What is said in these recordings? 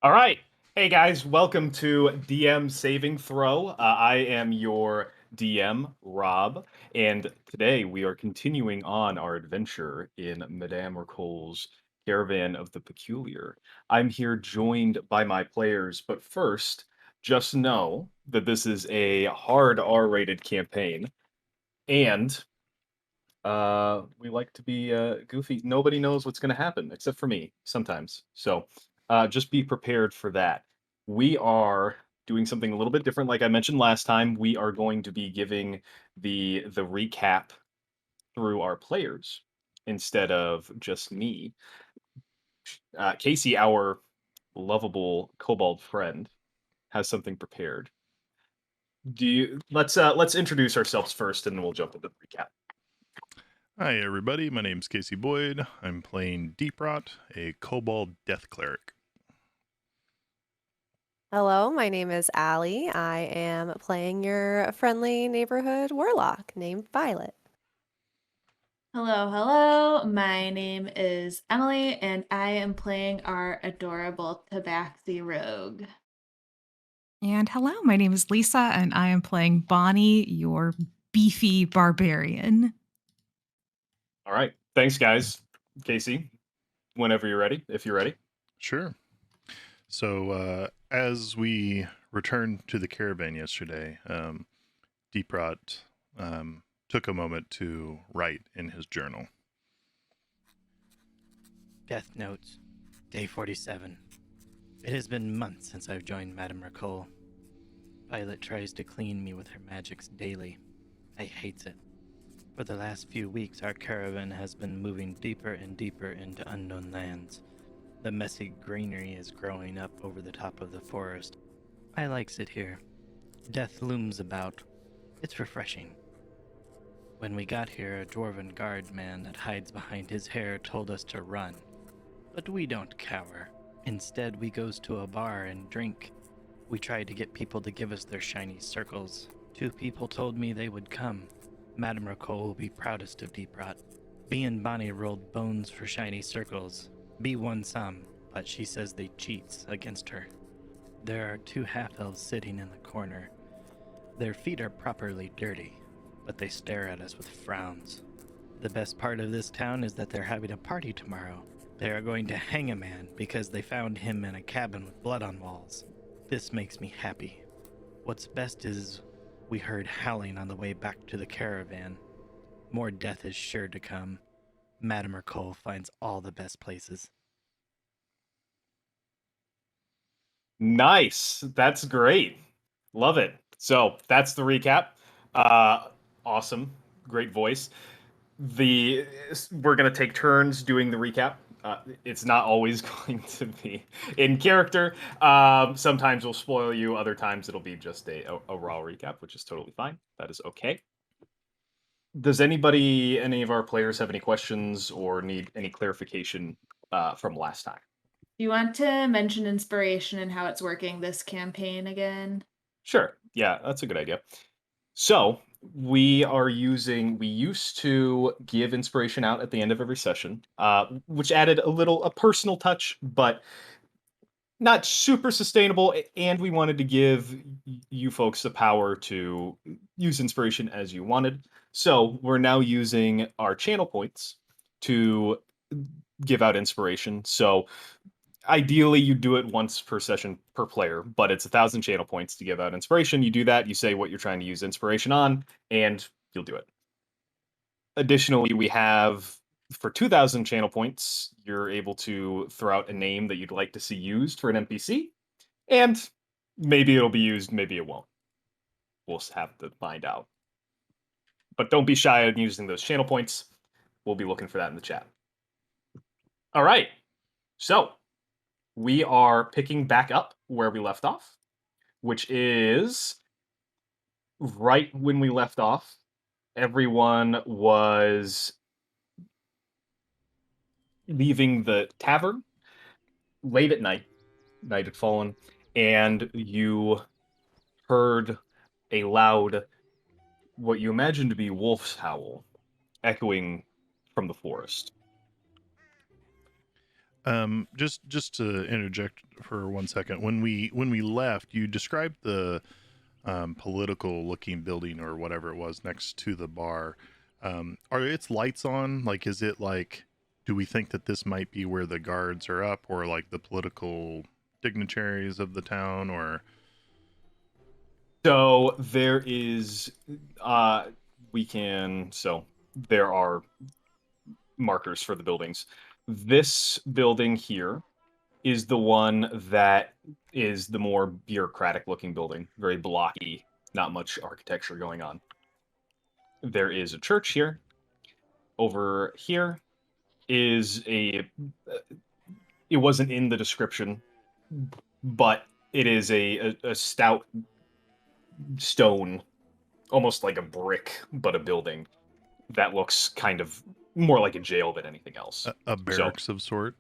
All right. Hey guys, welcome to DM Saving Throw. I am your DM, Rob, and today we are continuing on our adventure in Madame Ricole's Caravan of the Peculiar. I'm here joined by my players, but first, just know that this is a hard R-rated campaign, and we like to be goofy. Nobody knows what's going to happen except for me sometimes. So just be prepared for that. We are doing something a little bit different. Like I mentioned last time, we are going to be giving the recap through our players instead of just me. Casey, our lovable kobold friend, has something prepared. Do you let's introduce ourselves first, and then we'll jump into the recap. Hi, everybody. My name's Casey Boyd. I'm playing Deep Rot, a Kobold Death Cleric. Hello, my name is Allie. I am playing your friendly neighborhood warlock named Violet. Hello. My name is Emily, and I am playing our adorable Tabaxi rogue. And hello, my name is Lisa, and I am playing Bonnie, your beefy barbarian. All right. Thanks, guys. Casey, whenever you're ready, if you're ready. Sure. So, as we returned to the caravan yesterday, Deep Rot took a moment to write in his journal. Death Notes, Day 47. It has been months since I've joined Madame Ricole. Violet tries to clean me with her magics daily. I hates it. For the last few weeks, our caravan has been moving deeper and deeper into unknown lands. The messy greenery is growing up over the top of the forest. I likes it here. Death looms about. It's refreshing. When we got here, a dwarven guard man that hides behind his hair told us to run. But we don't cower. Instead, we goes to a bar and drink. We tried to get people to give us their shiny circles. 2 people told me they would come. Madame Ricole will be proudest of Deep Rot. B and Bonnie rolled bones for shiny circles. B won some, but she says they cheats against her. There are 2 half-elves sitting in the corner. Their feet are properly dirty, but they stare at us with frowns. The best part of this town is that they're having a party tomorrow. They are going to hang a man because they found him in a cabin with blood on walls. This makes me happy. What's best is we heard howling on the way back to the caravan. More death is sure to come. Madame Ricole finds all the best places. Nice. That's great. Love it. So that's the recap. Uh, awesome. Great voice. The We're gonna take turns doing the recap. It's not always going to be in character. Sometimes we'll spoil you. Other times it'll be just a raw recap, which is totally fine. That is okay. Does any of our players have any questions or need any clarification from last time? Do you want to mention inspiration and how it's working this campaign again? Sure. Yeah, that's a good idea. So we used to give inspiration out at the end of every session, which added a personal touch, but not super sustainable. And we wanted to give you folks the power to use inspiration as you wanted. So we're now using our channel points to give out inspiration. So ideally you do it once per session per player, but it's 1,000 channel points to give out inspiration. You do that, you say what you're trying to use inspiration on, and you'll do it. Additionally, we have for 2,000 channel points, you're able to throw out a name that you'd like to see used for an NPC, and maybe it'll be used, maybe it won't. We'll have to find out. But don't be shy on using those channel points. We'll be looking for that in the chat. All right. So we are picking back up where we left off, which is right when we left off. Everyone was leaving the tavern late at night. Night had fallen, and you heard a loud, what you imagine to be wolf's howl, echoing from the forest. Just to interject for 1 second, when we left, you described the political looking building or whatever it was next to the bar. Are its lights on? Like, is it like? Do we think that this might be where the guards are up, or like the political dignitaries of the town, or? So there is, there are markers for the buildings. This building here is the one that is the more bureaucratic looking building, very blocky, not much architecture going on. There is a church here. Over here is it wasn't in the description, but it is a stout stone, almost like a brick, but a building that looks kind of more like a jail than anything else. A barracks of sort?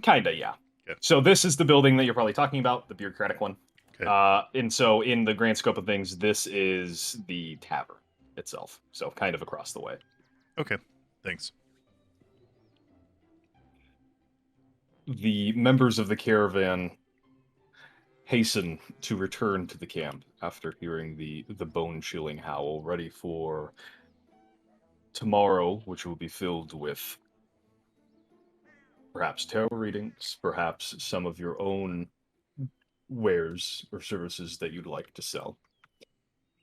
Kinda, yeah. Okay. So this is the building that you're probably talking about, the bureaucratic one. Okay. And so in the grand scope of things, this is the tavern itself. So kind of across the way. Okay, thanks. The members of the caravan hasten to return to the camp after hearing the bone-chilling howl, ready for tomorrow, which will be filled with perhaps tarot readings, perhaps some of your own wares or services that you'd like to sell.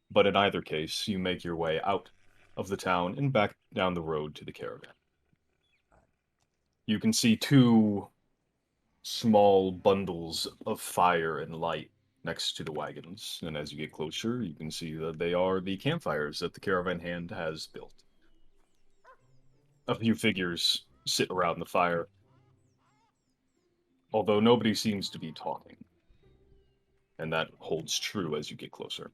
But in either case, you make your way out of the town and back down the road to the caravan. You can see two small bundles of fire and light next to the wagons, and as you get closer, you can see that they are the campfires that the caravan hand has built. A few figures sit around the fire, although nobody seems to be talking. And that holds true as you get closer.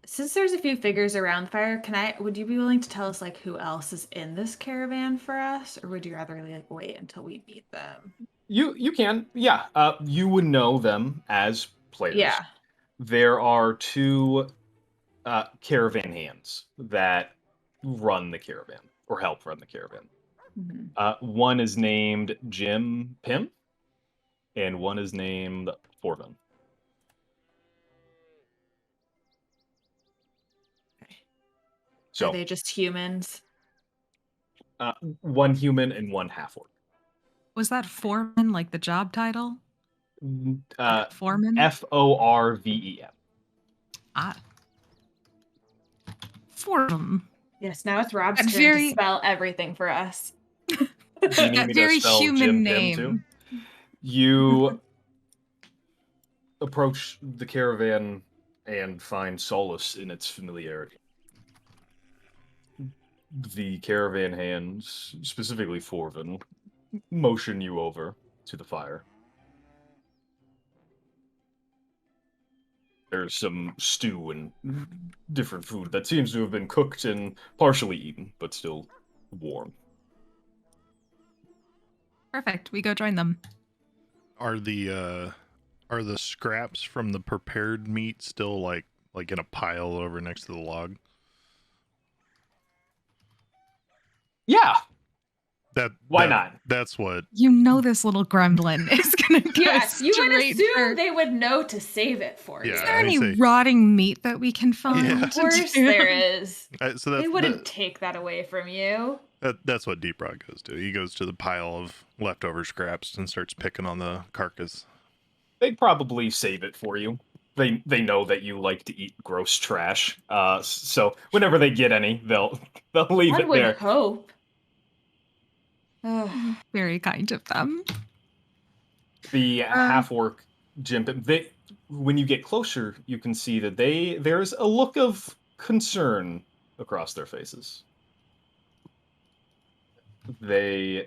Since there's a few figures around the fire, would you be willing to tell us like who else is in this caravan for us, or would you rather like wait until we meet them? You can, yeah. You would know them as players. Yeah. There are two caravan hands that run the caravan, or help run the caravan. Mm-hmm. One is named Jim Pym, and one is named Forvin. Okay. So Are they just humans? one human and one half-orc. Was that foreman like the job title? Foreman? Forven. Ah. Foreman. Yes, now it's Rob's That turn very- to spell everything for us. Do you need That me very to spell human Jim Pym name. too? You approach the caravan and find solace in its familiarity. The caravan hands, specifically Forvin, motion you over to the fire. There's some stew and different food that seems to have been cooked and partially eaten, but still warm. Perfect. We go join them. Are the scraps from the prepared meat still like in a pile over next to the log? Yeah, Why not? That's what. You know this little gremlin is going to go Yes, you would straight assume for... they would know to save it for you. Yeah, Is there any say- rotting meat that we can find? Yeah. Of course there is. So They that's wouldn't take that away from you. that's what Deep Rock goes to. He goes to the pile of leftover scraps and starts picking on the carcass. They'd probably save it for you. They know that you like to eat gross trash. So whenever they get any, they'll leave One it would there. hope. Ugh. Very kind of them. The half-orc Jim, when you get closer, you can see that there's a look of concern across their faces. Jim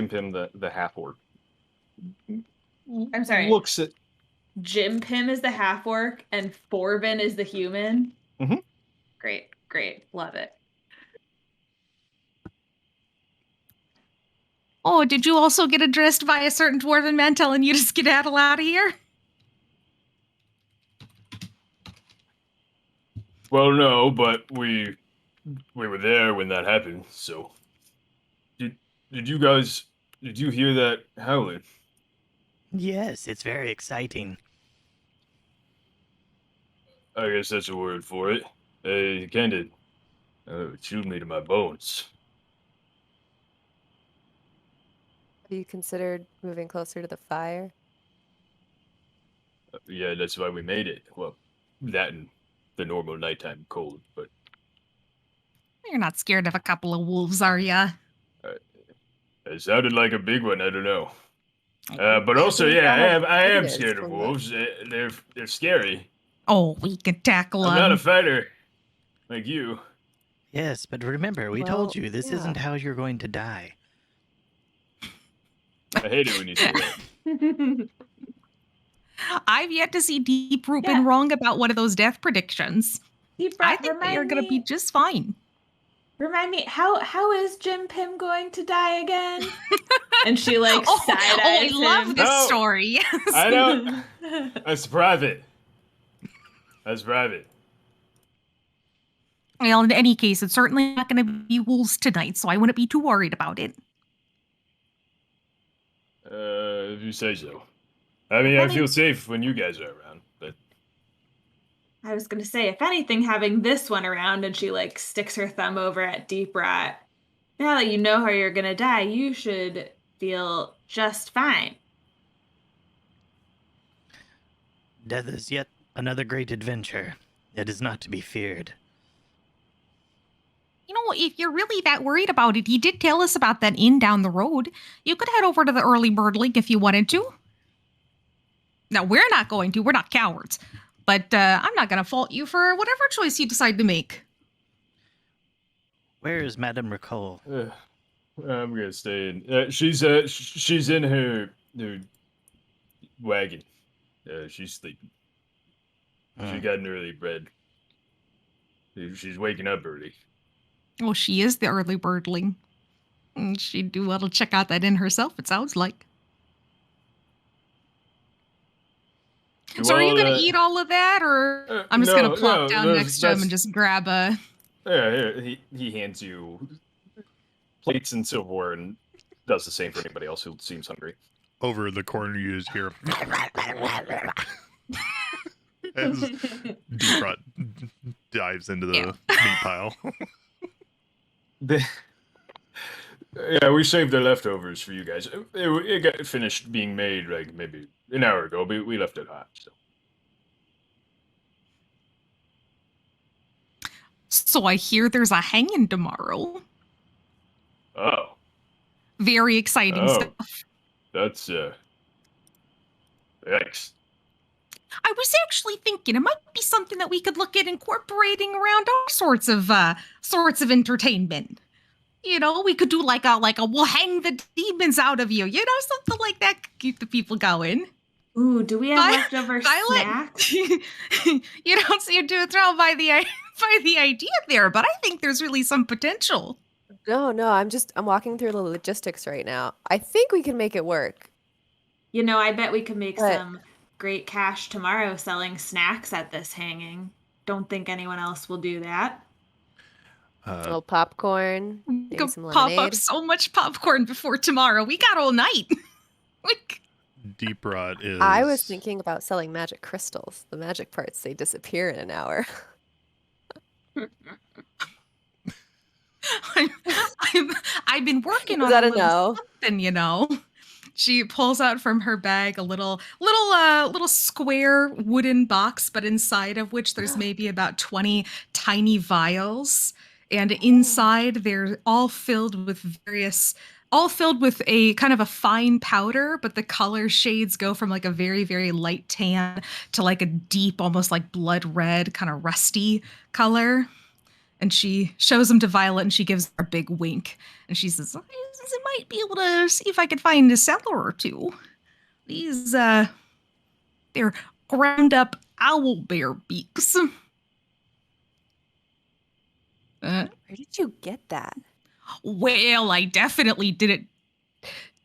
Pym, the half-orc, I'm sorry. looks at... Jim Pym is the half-orc and Forvin is the human? Mm-hmm. Great. Love it. Oh, did you also get addressed by a certain dwarven man telling you to skedaddle out of here? Well, no, but we were there when that happened, so... did you hear that howling? Yes, it's very exciting. I guess that's a word for it. Kinda chilled me to my bones. Have you considered moving closer to the fire? Yeah, that's why we made it. Well, that and the normal nighttime cold, but You're not scared of a couple of wolves, are ya? uh, it sounded like a big one. I don't know. Oh, But I also, think yeah, I have I am photos scared of from wolves. They're scary. oh, we could tackle I'm not a them. fighter like you. Yes, but remember, we Well, told you this yeah. isn't how you're going to die. I hate it when you say that. I've yet to see Deep Root Yeah. been wrong about one of those death predictions. Deep I breath. think they are going to be just fine. Remind me, how is Jim Pym going to die again? And she like Oh, side I eyes love him. this No. story. Yes. I don't. That's private. That's private. Well, in any case, it's certainly not going to be wolves tonight, so I wouldn't be too worried about it. If you say so. I mean, I feel safe when you guys are around, but I was gonna say, if anything, having this one around and she like sticks her thumb over at Deep Rot. Now that you know how you're gonna die, you should feel just fine. Death is yet another great adventure. It is not to be feared. You know, if you're really that worried about it, he did tell us about that inn down the road. You could head over to the Early Bird Link if you wanted to. Now, we're not going to. We're not cowards. But I'm not going to fault you for whatever choice you decide to make. Where is Madame Ricole? I'm gonna stay in. She's in her wagon. She's sleeping. She got an early bread. She's waking up early. Oh, she is the Early Birdling. She'd do well to check out that inn herself, it sounds like. So are you going to eat all of that, or I'm just going to plop down next to him and just grab a... Yeah, here, he hands you plates and silverware and does the same for anybody else who seems hungry. Over in the corner, you just hear as Deep Rot dives into the meat pile. Yeah, we saved the leftovers for you guys. It got finished being made like maybe an hour ago, but we left it hot. So I hear there's a hanging tomorrow. Oh. Very exciting stuff. That's yikes. I was actually thinking it might be something that we could look at incorporating around all sorts of entertainment. You know, we could do like a we'll hang the demons out of you, something like that could keep the people going. Ooh, do we have leftover snacks? You don't seem to throw by the idea there, but I think there's really some potential. No, I'm walking through the logistics right now. I think we can make it work. You know, I bet we could make some great cash tomorrow selling snacks at this hanging. Don't think anyone else will do that. A little popcorn, maybe Go some pop lemonade. up so much popcorn before tomorrow. We got all night. Deep Rot is... I was thinking about selling magic crystals. The magic parts, they disappear in an hour. I've been working on Is that a a little no? something. She pulls out from her bag a little square wooden box, but inside of which there's maybe about 20 tiny vials. And inside they're all filled with a kind of a fine powder, but the color shades go from like a very, very light tan to like a deep, almost like blood red, kind of rusty color. And she shows them to Violet and she gives her a big wink. And she says, I might be able to see if I could find a seller or two. These, they're ground up owl bear beaks. Where did you get that? Well, I definitely didn't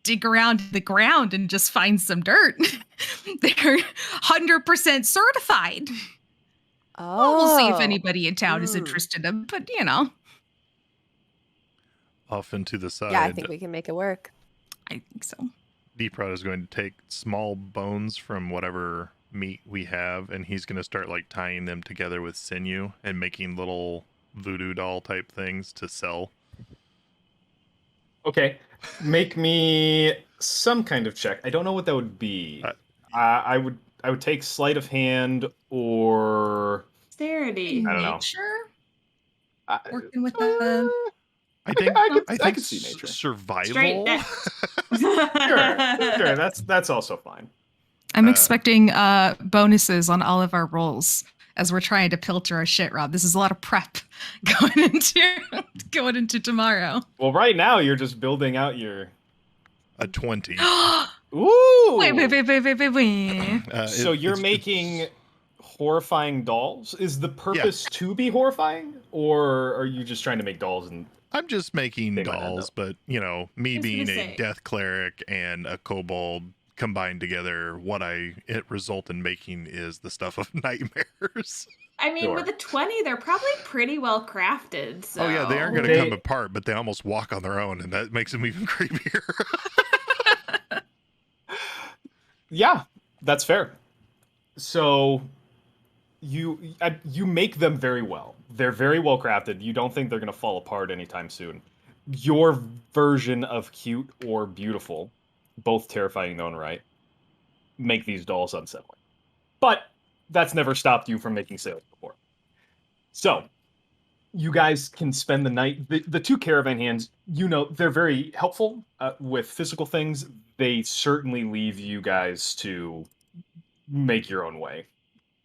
dig around the ground and just find some dirt. They're 100% certified. Oh. We'll see if anybody in town is interested in them, but off into the side. Yeah, I think we can make it work. I think so. Deep Rot is going to take small bones from whatever meat we have, and he's going to start like tying them together with sinew and making little voodoo doll type things to sell. Okay, make me some kind of check. I don't know what that would be. I would take sleight of hand or Dexterity. I don't know. Nature? I, Working with the... I think I could see nature. survival. Straight dex. Sure, that's also fine. I'm expecting bonuses on all of our rolls as we're trying to filter our shit, Rob. This is a lot of prep going into tomorrow. Well, right now you're just building out your. A 20. Ooh. Wait. So you're making horrifying dolls? Is the purpose to be horrifying, or are you just trying to make dolls and? I'm just making They might end dolls, up. but me I was being gonna a say. death cleric and a kobold combined together, it result in making is the stuff of nightmares. I mean, Sure. with a 20, they're probably pretty well crafted. So. Oh yeah, they aren't going to They- come apart, but they almost walk on their own, and that makes them even creepier. Yeah, that's fair. So you make them very well. They're very well crafted. You don't think they're going to fall apart anytime soon. Your version of cute or beautiful, both terrifying in their own right, make these dolls unsettling. But that's never stopped you from making sales before. So you guys can spend the night. The two caravan hands, they're very helpful with physical things. They certainly leave you guys to make your own way,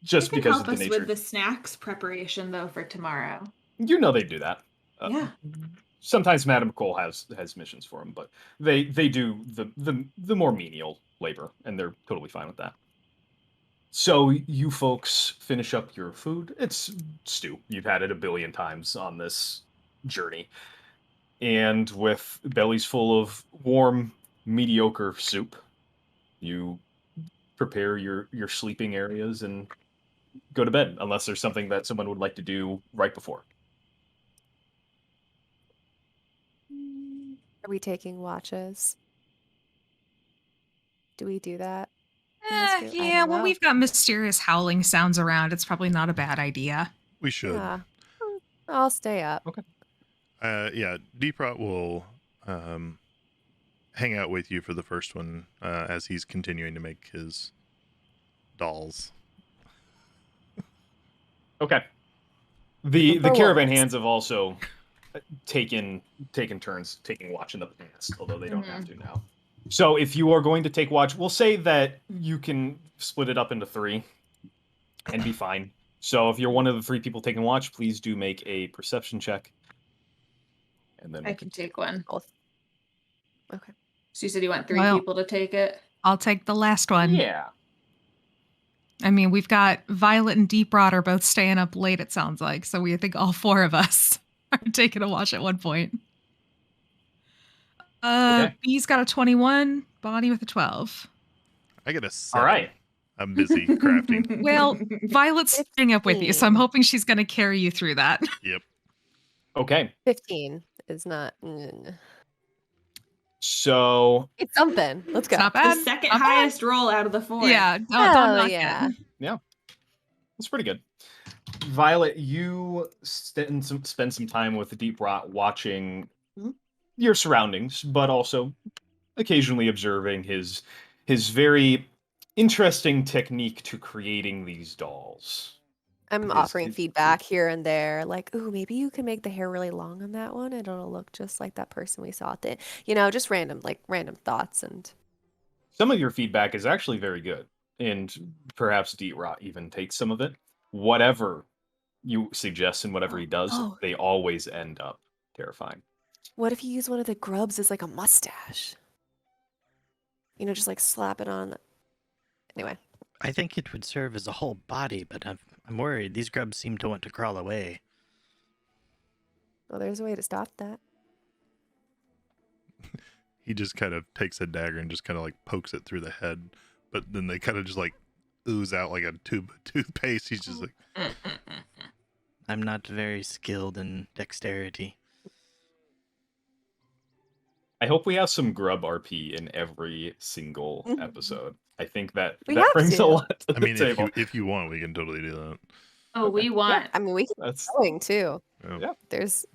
just They can because help of the us nature. with the snacks preparation though for tomorrow. They do that. Yeah. Sometimes Madame Cole has missions for them, but they do the more menial labor, and they're totally fine with that. So you folks finish up your food. It's stew. You've had it a billion times on this journey. And with bellies full of warm, mediocre soup, you prepare your sleeping areas and go to bed, unless there's something that someone would like to do right before. Are we taking watches? Do we do that? in this group? I Yeah, don't when know. we've got mysterious howling sounds around, it's probably not a bad idea. We should. Yeah. I'll stay up. Deep Rot will hang out with you for the first one as he's continuing to make his dolls. Okay. The For caravan wolves. hands have also taken turns taking watch in the past, although they don't have to now. So if you are going to take watch, we'll say that you can split it up into 3 and be fine. So if you're one of the 3 people taking watch, please do make a perception check. And then I can take one. Both. Okay. So you said you want 3 Well- people to take it? I'll take the last one. yeah. I mean, we've got Violet and Deep Rot are both staying up late, it sounds like. So I think all 4 of us are taking a watch at one point. Okay. B's got a 21, Bonnie with a 12. I get a 7. All right. I'm busy crafting. Well, Violet's staying up with you, so I'm 15. hoping she's going to carry you through that. Yep. Okay. 15 is not. So It's something. Let's go. It's not the bad. second Not bad. highest roll out of the 4. Yeah, don't Hell knock yeah. it. it's pretty good. Violet, you spend some time with Deep Rot watching your surroundings, but also occasionally observing his very interesting technique to creating these dolls. I'm Is- offering is- feedback here and there, like, ooh, maybe you can make the hair really long on that one, and it'll look just like that person we saw at the, just random thoughts and. Some of your feedback is actually very good, and perhaps Deep Rot even takes some of it. Whatever you suggest and whatever he does, Oh. they always end up terrifying. What if you use one of the grubs as like a mustache? Just like slap it on. Anyway, I think it would serve as a whole body, but I'm worried. These grubs seem to want to crawl away. well, there's a way to stop that. He just kind of takes a dagger and just kind of like pokes it through the head, but then they kind of just like ooze out like a tube of toothpaste. He's just like, I'm not very skilled in dexterity. I hope we have some grub RP in every single Mhm. episode. I think that We that have brings a to. lot to I the mean, table. if you want, we can totally do that. Oh, Okay. we Yeah, want. I mean, we keep That's going too. Yeah. yeah. There's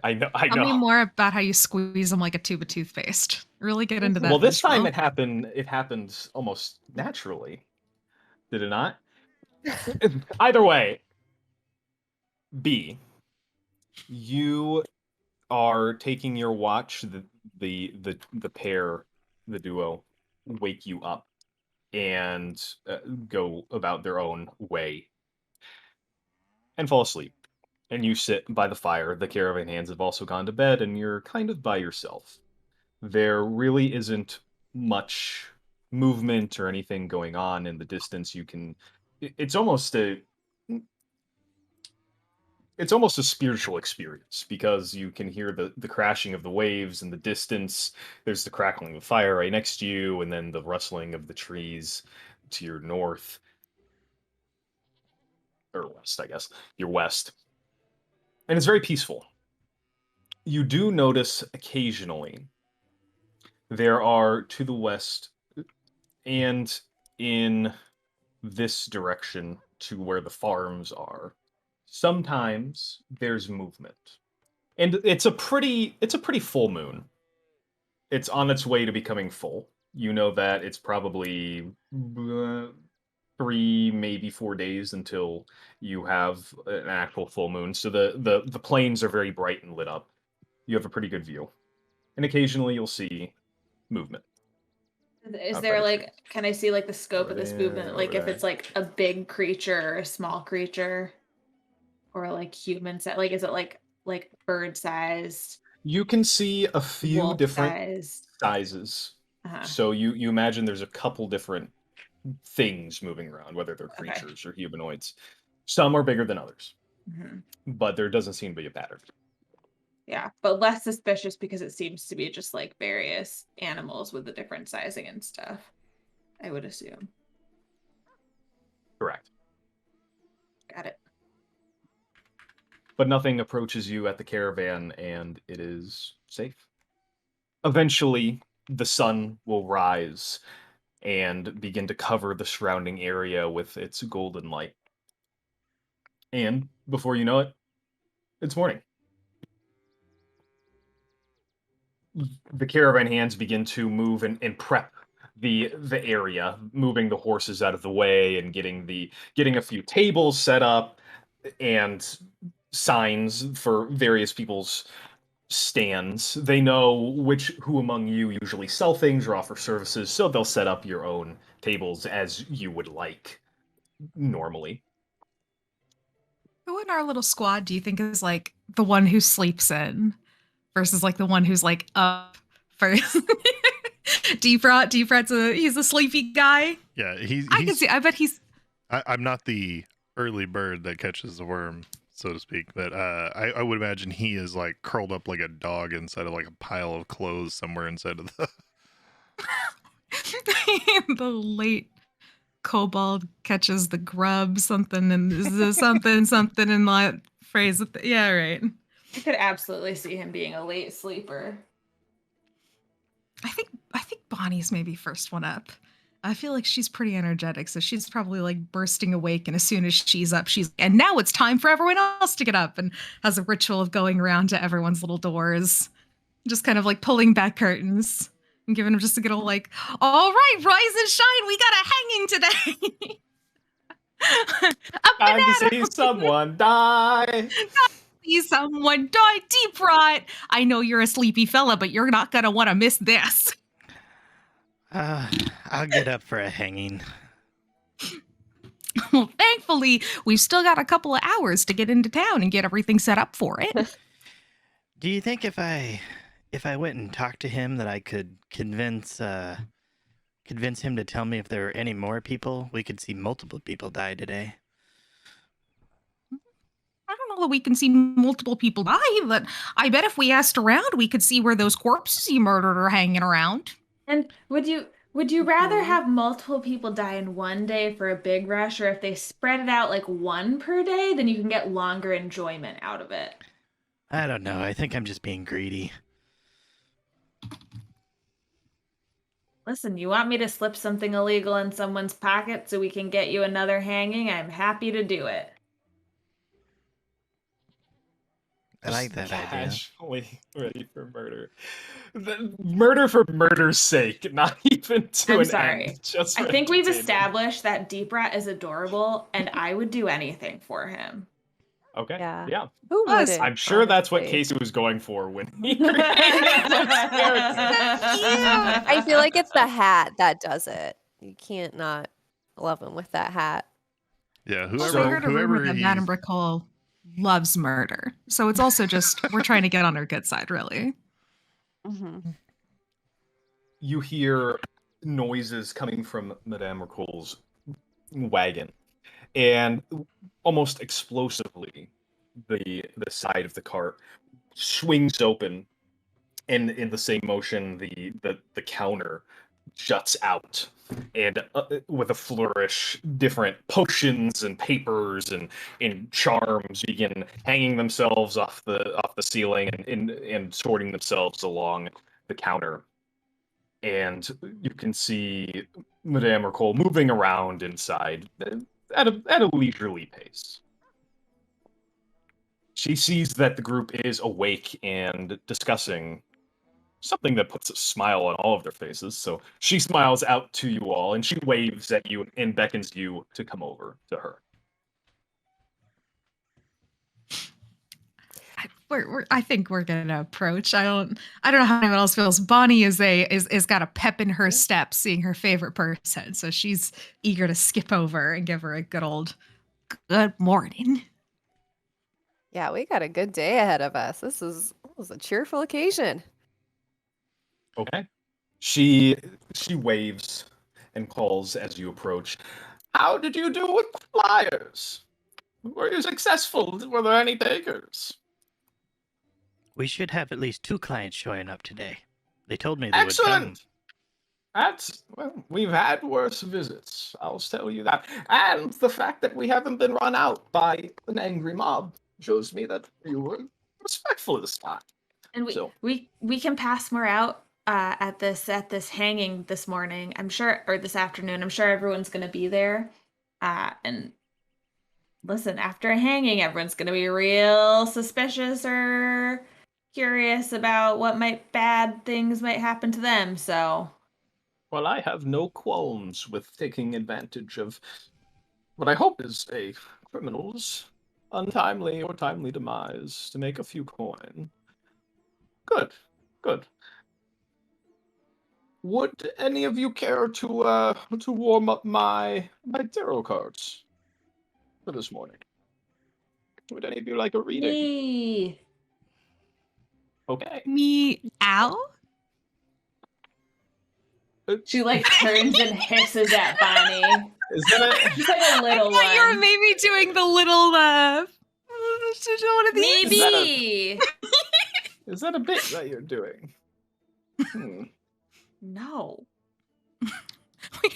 I know. I Tell me know. more about how you squeeze them like a tube of toothpaste. Really get into that. Well, this time visual. it happened almost naturally. Did it not? Either way, B, you are taking your watch. The pair, the duo, wake you up and go about their own way and fall asleep. And you sit by the fire. The caravan hands have also gone to bed, and you're kind of by yourself. There really isn't much movement or anything going on in the distance. It's almost a spiritual experience because you can hear the crashing of the waves in the distance. There's the crackling of fire right next to you, and then the rustling of the trees to your north or west, I guess, your west. And it's very peaceful. You do notice occasionally there are to the west and in this direction to where the farms are. Sometimes there's movement. And it's a pretty full moon. It's on its way to becoming full. You know that it's probably 3, maybe 4 days until you have an actual full moon. So the plains are very bright and lit up. You have a pretty good view. And occasionally you'll see movement. Is Out by there the like, trees. can I see like the scope Over of this there, movement? Like over if there. it's like a big creature or a small creature, or like human size? Like is it like bird sized, You can see a few wolf different sized? sizes. Uh-huh. So you imagine there's a couple different things moving around, whether they're Okay. creatures or humanoids. Some are bigger than others, hmm but there doesn't seem to be a pattern. Yeah, but less suspicious because it seems to be just like various animals with the different sizing and stuff, I would assume. Correct. Got it. But nothing approaches you at the caravan, and it is safe. Eventually, the sun will rise and begin to cover the surrounding area with its golden light. And before you know it, it's morning. The caravan hands begin to move and prep the area, moving the horses out of the way and getting a few tables set up and signs for various people's stands. They know who among you usually sell things or offer services, so they'll set up your own tables as you would like normally. Who in our little squad do you think is like the one who sleeps in versus like the one who's like up first? Deep Rat's he's a sleepy guy. Yeah, I can see. I bet he's. I'm not the early bird that catches the worm, so to speak, but I would imagine he is like curled up like a dog inside of like a pile of clothes somewhere inside of the. The late kobold catches the grub, something and something in that phrase. Yeah, right. I could absolutely see him being a late sleeper. I think Bonnie's maybe first one up. I feel like she's pretty energetic, so she's probably like bursting awake, and as soon as she's up, and now it's time for everyone else to get up, and has a ritual of going around to everyone's little doors, just kind of like pulling back curtains and giving them just a good old like, all right, rise and shine, we got a hanging today. Time to see someone die. See someone die, Deep Rot. I know you're a sleepy fella, but you're not gonna want to miss this. I'll get up for a hanging. Well, thankfully, we've still got a couple of hours to get into town and get everything set up for it. Do you think if I went and talked to him that I could convince him to tell me if there were any more people? We could see multiple people die today. I don't know that we can see multiple people die, but I bet if we asked around, we could see where those corpses you murdered are hanging around. And would you rather have multiple people die in one day for a big rush, or if they spread it out like one per day, then you can get longer enjoyment out of it? I don't know. I think I'm just being greedy. Listen, you want me to slip something illegal in someone's pocket so we can get you another hanging? I'm happy to do it. I like that idea. Casually ready for murder. Murder for murder's sake, not even to I'm an sorry. end. Just I for think we've entertainment. established that Deep Rat is adorable, and I would do anything for him. Okay. Yeah. Yeah. Who Plus, wouldn't? I'm sure that's what honestly? Casey was going for when he created this character. I feel like it's the hat that does it. You can't not love him with that hat. Yeah, Plus, So- I heard a rumor whoever that he, Madame Ricole loves murder. So it's also just, we're trying to get on her good side, really. Mm-hmm. You hear noises coming from Madame Ricole's wagon, and almost explosively, the side of the cart swings open, and in the same motion, the counter juts out, and with a flourish, different potions and papers and charms begin hanging themselves off the ceiling and sorting themselves along the counter. And you can see Madame Ricole moving around inside at a leisurely pace. She sees that the group is awake and discussing something that puts a smile on all of their faces. So she smiles out to you all and she waves at you and beckons you to come over to her. I think we're gonna approach. I don't know how anyone else feels. Bonnie is got a pep in her step seeing her favorite person, so she's eager to skip over and give her a good old good morning. Yeah, we got a good day ahead of us. This was a cheerful occasion. Okay. She waves and calls as you approach. How did you do with the flyers? Were you successful? Were there any takers? We should have at least 2 clients showing up today. They told me they would come. Excellent. Well, we've had worse visits, I'll tell you that. And the fact that we haven't been run out by an angry mob shows me that you were respectful this time. And So- we can pass more out at this hanging this morning. I'm sure, or this afternoon. I'm sure everyone's gonna be there. And listen, after a hanging, everyone's gonna be real suspicious or curious about what bad things might happen to them. So Well, I have no qualms with taking advantage of what I hope is a criminal's untimely or timely demise to make a few coin. Good, good. Would any of you care to warm up my tarot cards for this morning? Would any of you like a reading? me. Okay. Meow. She like turns and hisses at Bonnie. Is that Just like a little I thought you were one. maybe doing the little one of these. Maybe. is that a bit that you're doing? No. We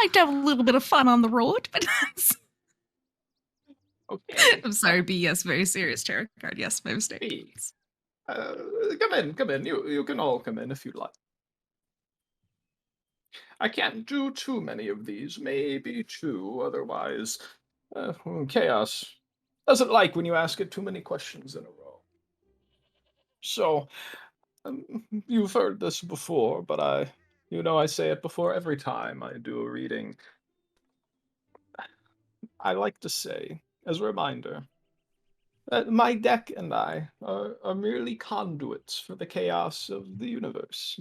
like to have a little bit of fun on the road, but Okay. I'm sorry, B. Yes, very serious tarot card. Yes, my mistake. B. Come in. You can all come in if you'd like. I can't do too many of these, maybe 2, otherwise Chaos doesn't like when you ask it too many questions in a row. So, you've heard this before, but I say it before every time I do a reading. I like to say, as a reminder, that my deck and I are merely conduits for the chaos of the universe.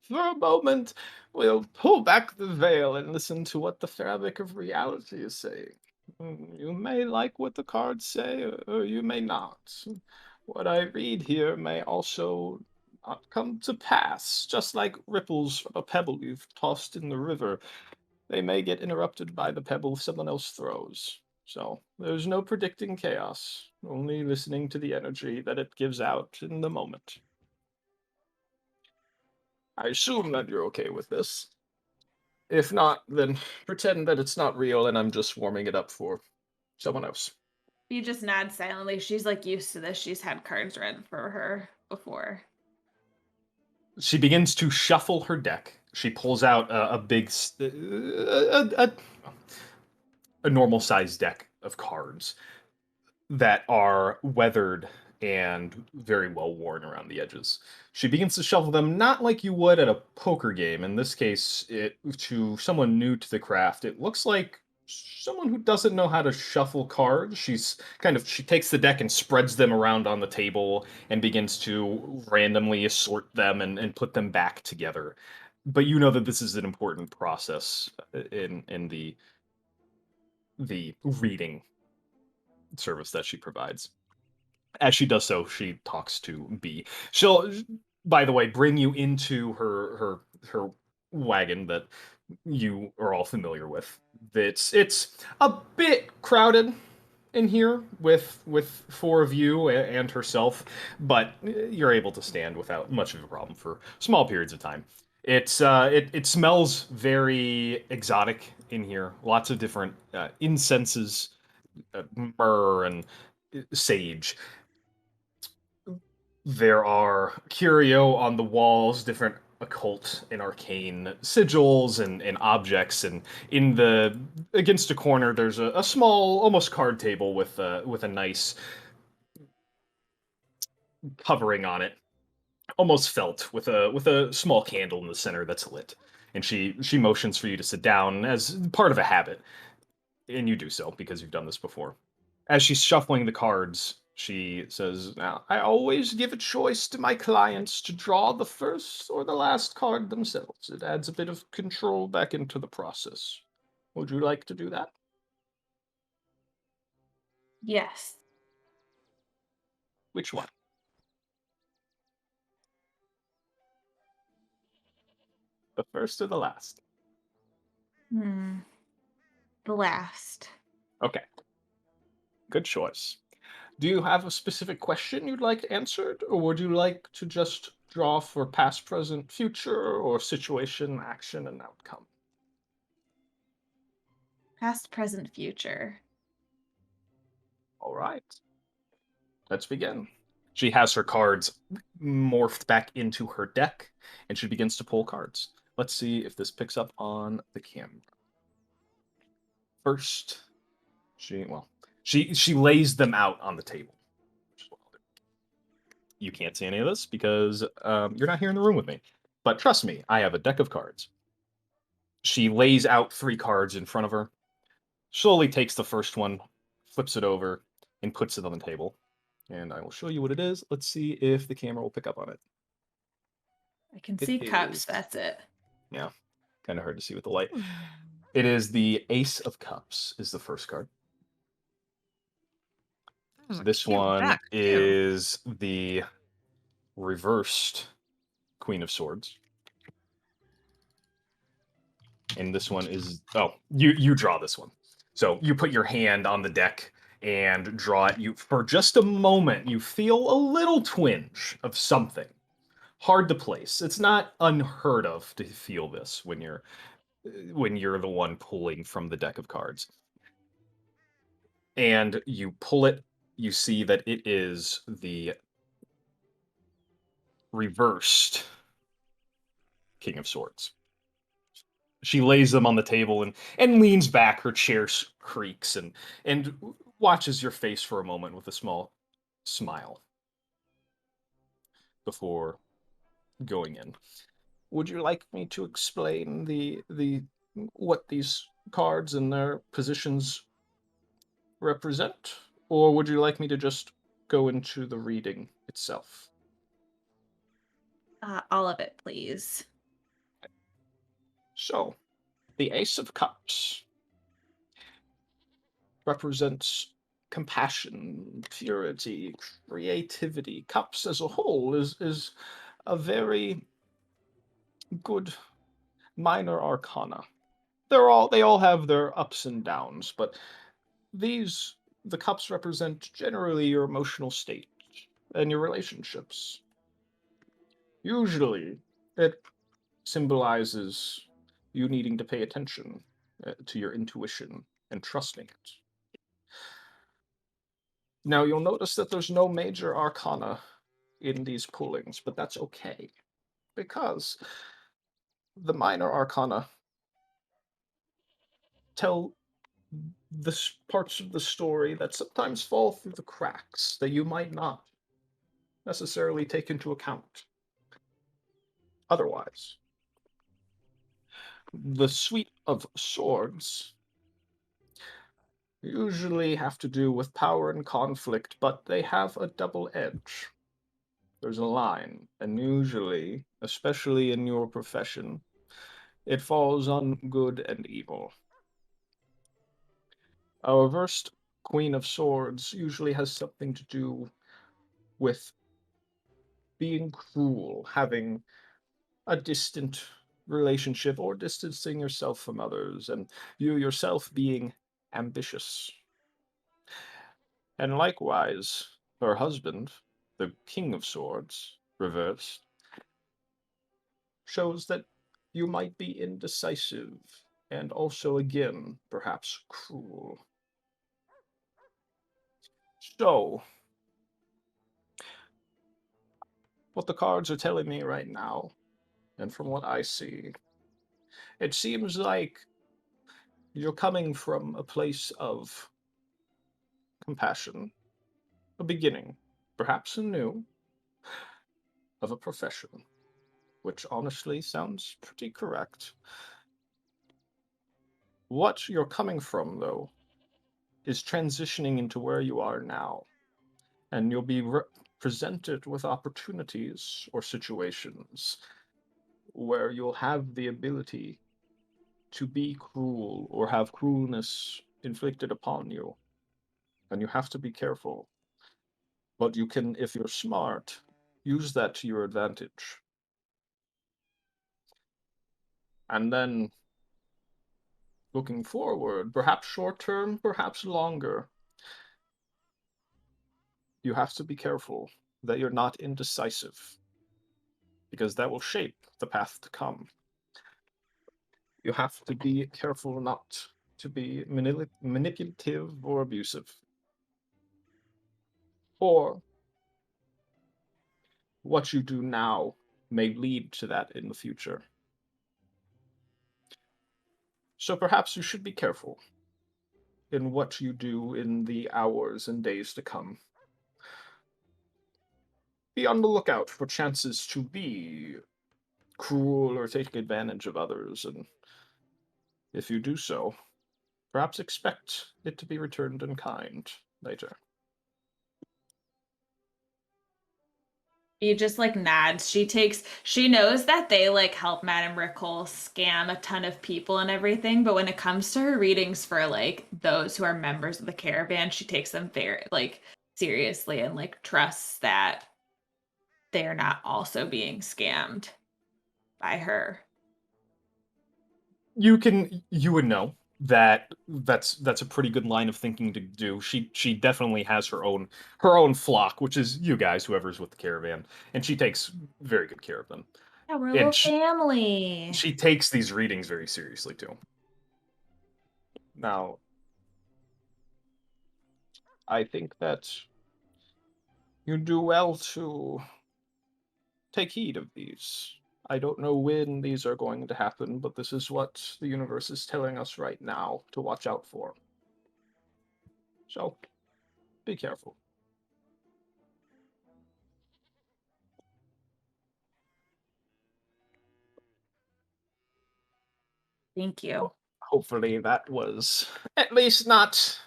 For a moment, we'll pull back the veil and listen to what the fabric of reality is saying. You may like what the cards say, or you may not. What I read here may also not come to pass, just like ripples from a pebble you've tossed in the river. They may get interrupted by the pebble someone else throws. So there's no predicting chaos, only listening to the energy that it gives out in the moment. I assume that you're okay with this. If not, then pretend that it's not real and I'm just warming it up for someone else. You just nod silently. She's like used to this. She's had cards read for her before. She begins to shuffle her deck. She pulls out a big, a normal sized deck of cards that are weathered and very well worn around the edges. She begins to shuffle them not like you would at a poker game. In this case, it to someone new to the craft, it looks like someone who doesn't know how to shuffle cards. She takes the deck and spreads them around on the table and begins to randomly assort them and put them back together. But you know that this is an important process in the reading service that she provides. As she does so, she talks to B. She'll, by the way, bring you into her wagon that you are all familiar with. It's a bit crowded in here with four of you and herself, but you're able to stand without much of a problem for small periods of time. It smells very exotic in here. Lots of different incenses, myrrh and sage. There are curio on the walls, different occult and arcane sigils and objects, and in the against a corner there's a small, almost card table with a nice covering on it, almost felt, with a small candle in the center that's lit. And she motions for you to sit down as part of a habit, and you do so because you've done this before. As she's shuffling the cards, she says, "Now, I always give a choice to my clients to draw the first or the last card themselves. It adds a bit of control back into the process. Would you like to do that?" Yes. "Which one?" "The first or the last?" Hmm. The last. "Okay, good choice. Do you have a specific question you'd like answered, or would you like to just draw for past, present, future, or situation, action, and outcome?" Past, present, future. "All right, let's begin." She has her cards morphed back into her deck, and she begins to pull cards. Let's see if this picks up on the camera. First, she lays them out on the table. You can't see any of this because you're not here in the room with me. But trust me, I have a deck of cards. She lays out three cards in front of her, slowly takes the first one, flips it over, and puts it on the table. And I will show you what it is. Let's see if the camera will pick up on it. I can It see cups. is, That's it. yeah, kind of hard to see with the light. It is the Ace of Cups is the first card. That was a This cute one deck, too. is the reversed Queen of Swords. And this one is, oh, you draw this one. So you put your hand on the deck and draw it. You, for just a moment, you feel a little twinge of something. Hard to place. It's not unheard of to feel this when you're the one pulling from the deck of cards. And you pull it, you see that it is the reversed King of Swords. She lays them on the table and leans back. Her chair creaks and watches your face for a moment with a small smile before going in. "Would you like me to explain the what these cards and their positions represent, or would you like me to just go into the reading itself?" All of it, please. So, the Ace of Cups represents compassion, purity, creativity. Cups as a whole is a very good minor arcana. They all have their ups and downs, but these the cups represent generally your emotional state and your relationships. Usually, it symbolizes you needing to pay attention to your intuition and trusting it. Now, you'll notice that there's no major arcana in these pullings, but that's okay. because the minor arcana tell parts of the story that sometimes fall through the cracks that you might not necessarily take into account otherwise. The suite of swords usually have to do with power and conflict, but they have a double edge. There's a line, and usually, especially in your profession, it falls on good and evil. A reversed Queen of Swords usually has something to do with being cruel, having a distant relationship, or distancing yourself from others, and you yourself being ambitious. And likewise, her husband, the King of Swords, reversed, shows that you might be indecisive and also, again, perhaps cruel. So, what the cards are telling me right now, and from what I see, it seems like you're coming from a place of compassion, a beginning, perhaps anew, of a profession, which honestly sounds pretty correct. What you're coming from, though, is transitioning into where you are now, and you'll be presented with opportunities or situations where you'll have the ability to be cruel or have cruelness inflicted upon you, and you have to be careful. But you can, if you're smart, use that to your advantage. And then, looking forward, perhaps short term, perhaps longer, you have to be careful that you're not indecisive, because that will shape the path to come. You have to be careful not to be manipulative or abusive. Or what you do now may lead to that in the future. So perhaps you should be careful in what you do in the hours and days to come. Be on the lookout for chances to be cruel or take advantage of others, and if you do so, perhaps expect it to be returned in kind later. He just like nods. She knows that they like help Madame Ricole scam a ton of people and everything, but when it comes to her readings for like those who are members of the caravan, she takes them very like seriously and like trusts that they are not also being scammed by her. You would know that that's a pretty good line of thinking to do. She definitely has her own flock, which is you guys, whoever's with the caravan, and she takes very good care of them. Yeah, we're a And little family. she takes these readings very seriously too. Now, I think that you do well to take heed of these. I don't know when these are going to happen, but this is what the universe is telling us right now to watch out for. So, be careful. Thank you. Hopefully that was at least not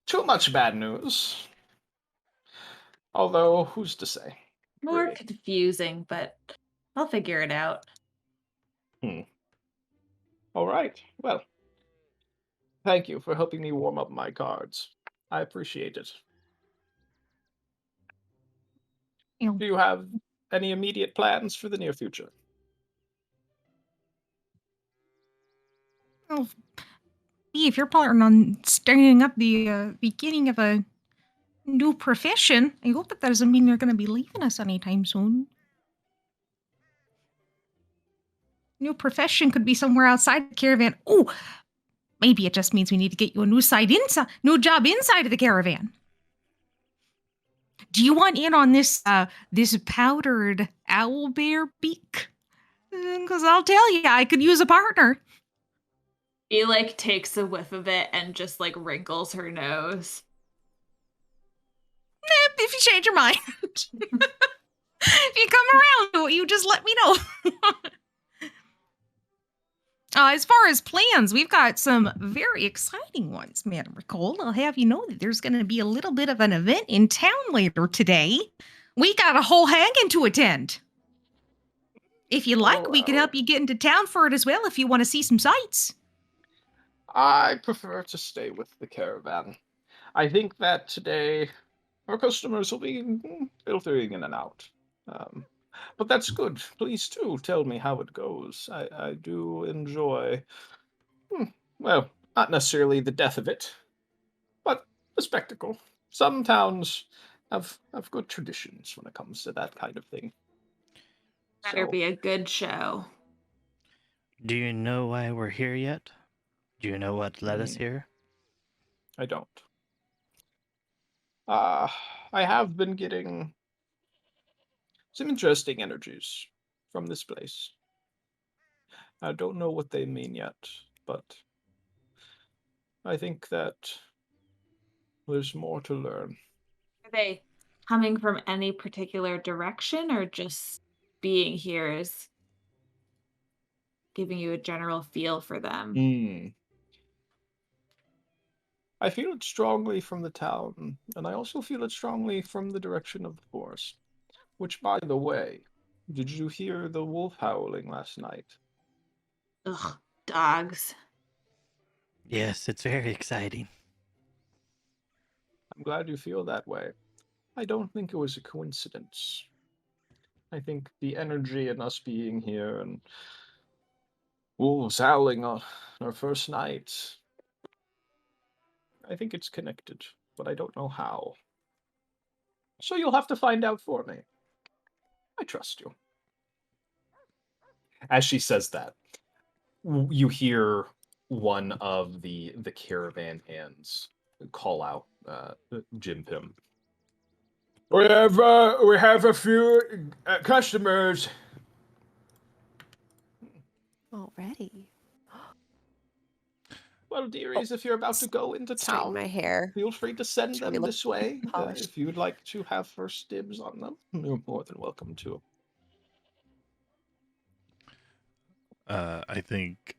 too much bad news. Although, who's to say? More Really. confusing, but I'll figure it out. All right. Well, thank you for helping me warm up my cards. I appreciate it. Ew. Do you have any immediate plans for the near future? Oh, if you're planning on starting up the beginning of a new profession, I hope that doesn't mean you're going to be leaving us anytime soon. New profession could be somewhere outside the caravan. Oh, maybe it just means we need to get you a new job inside of the caravan. Do you want in on this powdered owlbear beak? Because I'll tell you, I could use a partner. He like takes a whiff of it and just like wrinkles her nose. If you change your mind. If you come around, you just let me know. As far as plans, we've got some very exciting ones, Madam Ricole. I'll have you know that there's going to be a little bit of an event in town later today. We got a whole hanging to attend. If you like, we could help you get into town for it as well if you want to see some sights. I prefer to stay with the caravan. I think that today our customers will be filtering in and out. But that's good. Please do tell me how it goes. I do enjoy, well, not necessarily the death of it, but the spectacle. Some towns have good traditions when it comes to that kind of thing. Better So, be a good show. Do you know why we're here yet? Do you know what led us here? I don't. I have been getting some interesting energies from this place. I don't know what they mean yet, but I think that there's more to learn. Are they coming from any particular direction or just being here is giving you a general feel for them? I feel it strongly from the town, and I also feel it strongly from the direction of the forest. Which, by the way, did you hear the wolf howling last night? Ugh, dogs. Yes, it's very exciting. I'm glad you feel that way. I don't think it was a coincidence. I think the energy in us being here and wolves howling on our first night, I think it's connected, but I don't know how. So you'll have to find out for me. I trust you. As she says that, you hear one of the caravan hands call out Jim Pim. We have a few customers. Already. Well, dearies, if you're about to go into Straighten town, my hair. feel free to send Should we them look this way. polished? If you'd like to have first dibs on them, you're more than welcome to. I think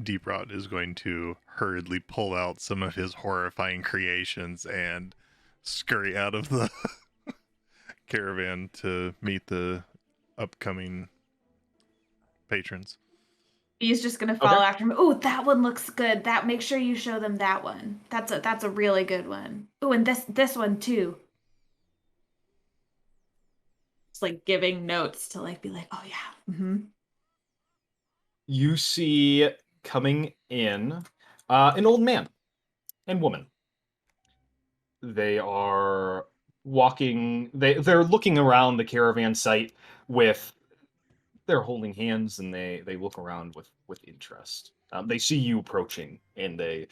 Deep Rot is going to hurriedly pull out some of his horrifying creations and scurry out of the caravan to meet the upcoming patrons. He's just gonna follow Okay. after him. Oh, that one looks good. That make sure you show them that one. That's a really good one. Oh, and this one too. It's like giving notes to like be like, oh yeah. Mm-hmm. You see coming in an old man and woman. They are walking. They're looking around the caravan site with. They're holding hands and they look around with interest. They see you approaching and they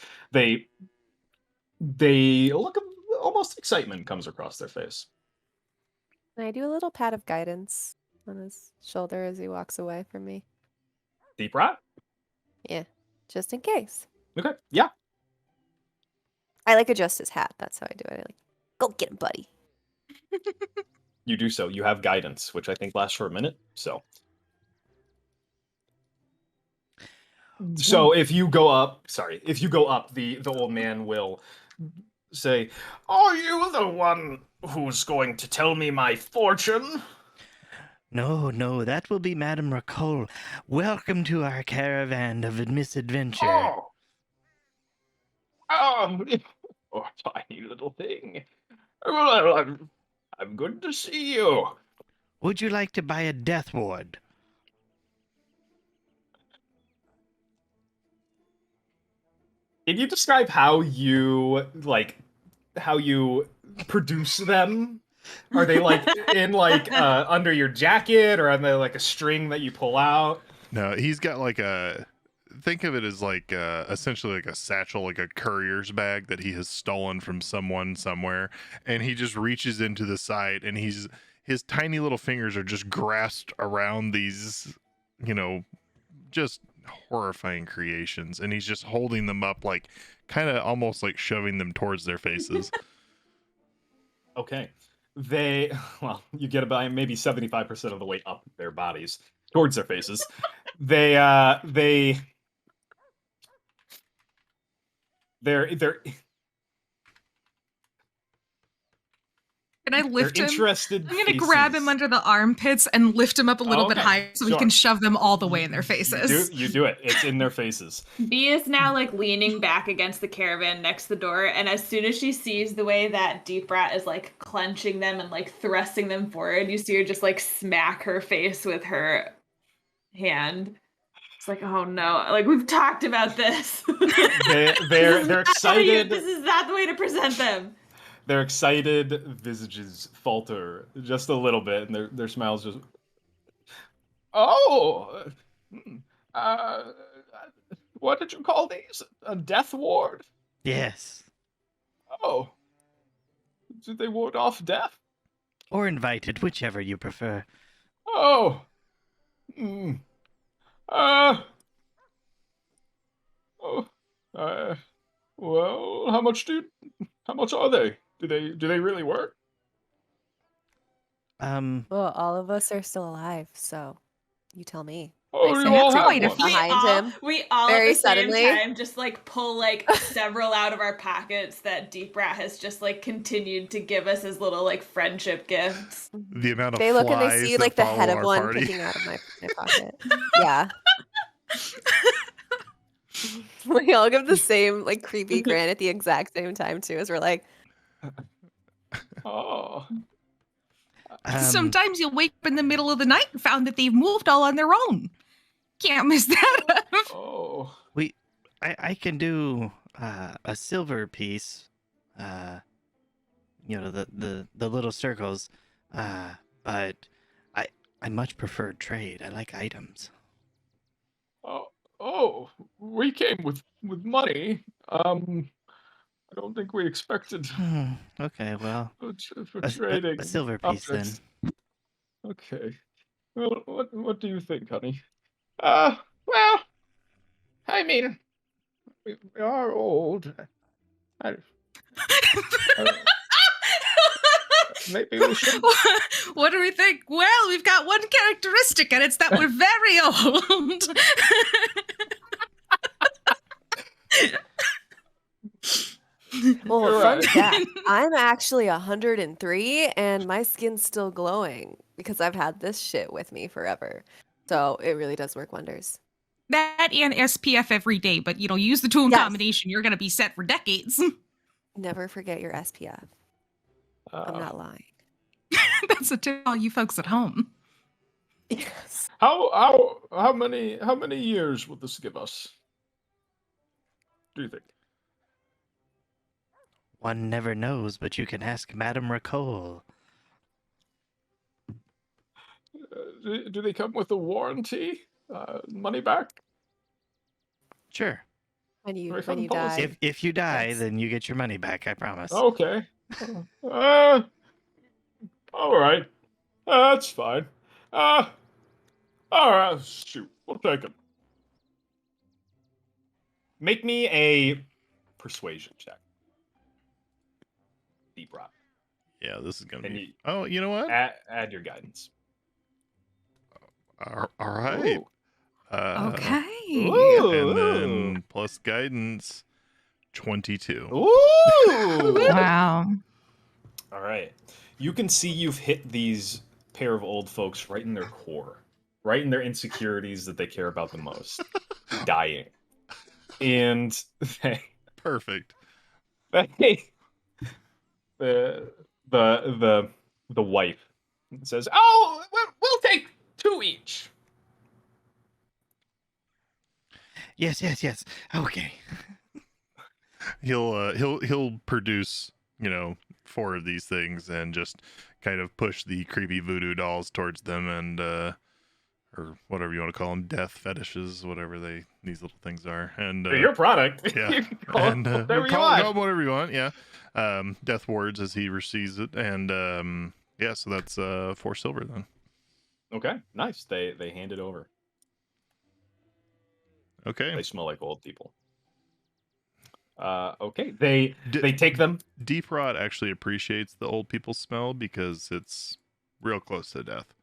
look. Almost excitement comes across their face. Can I do a little pat of guidance on his shoulder as he walks away from me? Deep Rot? Yeah, just in case. Okay. Yeah. I like adjust his hat. That's how I do it. I like, go get him, buddy. You do so. You have guidance, which I think lasts for a minute. So if you go up, the old man will say, "Are you the one who's going to tell me my fortune?" No, that will be Madame Ricole. Welcome to our caravan of misadventure. Oh, tiny little thing. Well, I'm good to see you. Would you like to buy a death ward? Can you describe how you produce them? Are they like in under your jacket, or are they like a string that you pull out? No, he's got like think of it as like essentially like a satchel, like a courier's bag that he has stolen from someone somewhere, and he just reaches into the side and his tiny little fingers are just grasped around these just horrifying creations, and he's just holding them up, like kind of almost like shoving them towards their faces. Okay. Well, you get about maybe 75% of the way up their bodies towards their faces. They're Can I lift him? interested. I'm gonna grab him under the armpits and lift him up a little bit higher so he can shove them all the way in their faces. You do it. It's in their faces. B is now like leaning back against the caravan next to the door, and as soon as she sees the way that Deep Rat is like clenching them and like thrusting them forward, you see her just like smack her face with her hand. It's like, oh no, like we've talked about this. They're excited. This is not the way to present them. Their excited visages falter just a little bit, and their smiles just. Oh, what did you call these? A death ward? Yes. Oh, did they ward off death? Or invited, whichever you prefer. Oh. Well, how much are they? Do they really work? Well, all of us are still alive, so you tell me. Oh, I you say all that's have quite a one. few. Behind him. We all very at the same suddenly. time just like pull like several out of our pockets that Deep Rat has just like continued to give us as little like friendship gifts. The amount of They look and they flies see that like the follow head of our one party. picking out of my pocket. Yeah. We all give the same like creepy grin at the exact same time too, as we're like, Oh. Sometimes you'll wake up in the middle of the night and found that they've moved all on their own. Can't miss that. Oh. I can do a silver piece. The little circles. But I much prefer trade. I like items. Oh, we came with money. I don't think we expected Okay, well, for trading a silver piece objects. then. Okay. Well, what do you think, honey? Well, I mean, we are old. Maybe we should. What do we think? Well, we've got one characteristic, and it's that we're very old. well, You're fun right. fact, I'm actually 103 and my skin's still glowing because I've had this shit with me forever. So it really does work wonders. That and SPF every day, but use the two in Yes. combination, you're gonna be set for decades. Never forget your SPF. I'm not lying. That's a tip to all you folks at home. Yes. How many years will this give us? Do you think? One never knows, but you can ask Madame Ricole. Do they come with a warranty? Money back? Sure. When you Refund die. policy. If you die, Yes. then you get your money back. I promise. Okay. All right. That's fine. All right. Shoot, we'll take him. Make me a persuasion check. Deep Rock. Yeah, this is gonna And be. Oh, you know what? Add your guidance. All right. Ooh. Okay. And then plus guidance, 22. Ooh. Wow. All right. You can see you've hit these pair of old folks right in their core, right in their insecurities that they care about the most, dying. And Perfect. the wife says, "Oh, we'll take 2 each." Yes. Okay. He'll produce 4 of these things and just kind of push the creepy voodoo dolls towards them, and or whatever you want to call them, death fetishes, whatever these little things are. And They're your product. yeah. You can call And it whatever you call want. them whatever you want. Yeah. Death words as he receives it, and yeah. So that's 4 silver then. Okay, nice. They hand it over. Okay. They smell like old people. Okay. They take them. Deep Rot actually appreciates the old people smell because it's real close to death.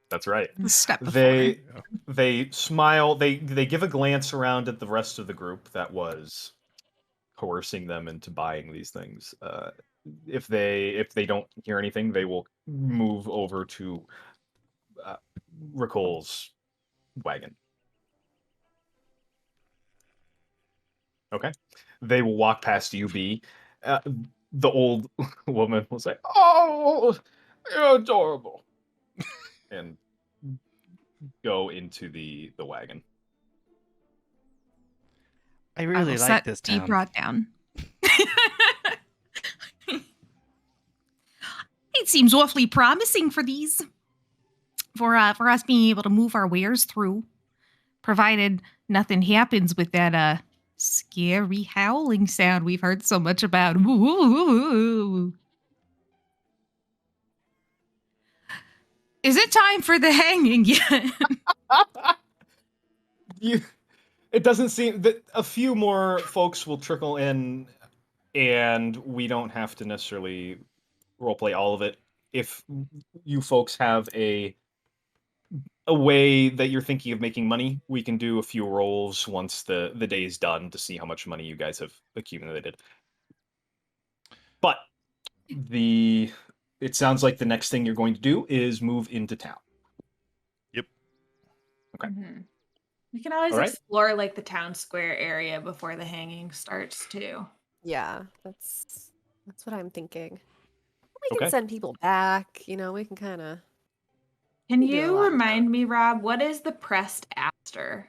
That's right. The step before. They smile. They give a glance around at the rest of the group that was coercing them into buying these things. If they don't hear anything, they will move over to Ricole's wagon. Okay. They will walk past UB. The old woman will say, "Oh, you're adorable," and go into the wagon. I I really will like set this Deep town. Rot down. It seems awfully promising for these, for us being able to move our wares through, provided nothing happens with that scary howling sound we've heard so much about. Ooh. Is it time for the hanging yet? It doesn't seem that a few more folks will trickle in, and we don't have to necessarily roleplay all of it. If you folks have a way that you're thinking of making money, we can do a few rolls once the day is done to see how much money you guys have accumulated. But it sounds like the next thing you're going to do is move into town. Yep. Okay. Mhm. We can always All right. explore like the town square area before the hanging starts too. Yeah, that's what I'm thinking. We can Okay. send people back. We can kind of. Can We do a you lot in remind town. me, Rob, what is the pressed aster?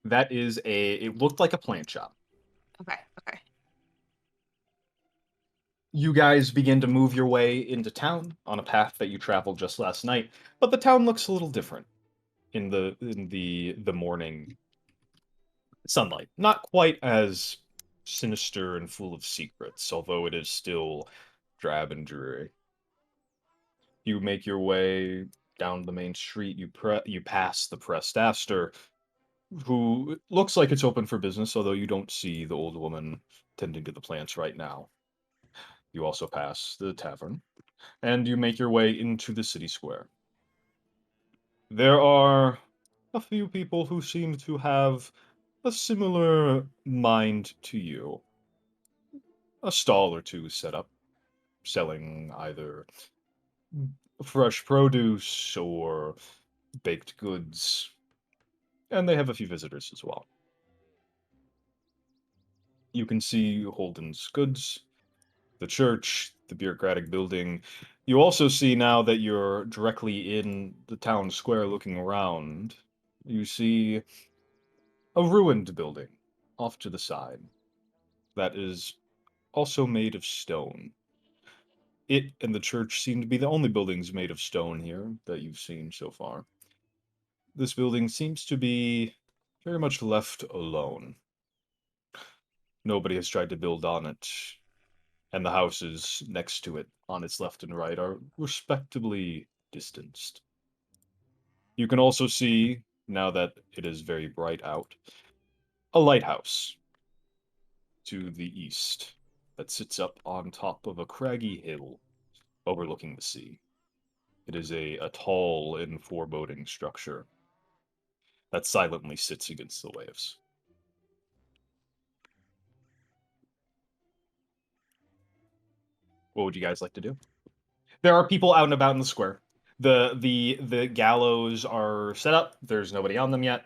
That is it looked like a plant shop. Okay, okay. You guys begin to move your way into town on a path that you traveled just last night, but the town looks a little different in the morning sunlight. Not quite as sinister and full of secrets, although it is still drab and dreary. You make your way down the main street. You pass the Pressed Aster, who looks like it's open for business, although you don't see the old woman tending to the plants right now. You also pass the tavern, and you make your way into the city square. There are a few people who seem to have a similar mind to you. A stall or two set up, selling either fresh produce or baked goods, and they have a few visitors as well. You can see Holden's goods, the church, the bureaucratic building. You also see, now that you're directly in the town square looking around, you see a ruined building off to the side that is also made of stone. It and the church seem to be the only buildings made of stone here that you've seen so far. This building seems to be very much left alone. Nobody has tried to build on it, and the houses next to it, on its left and right, are respectably distanced. You can also see, now that it is very bright out, a lighthouse to the east that sits up on top of a craggy hill overlooking the sea. It is a tall and foreboding structure that silently sits against the waves. What would you guys like to do? There are people out and about in the square. The gallows are set up. There's nobody on them yet.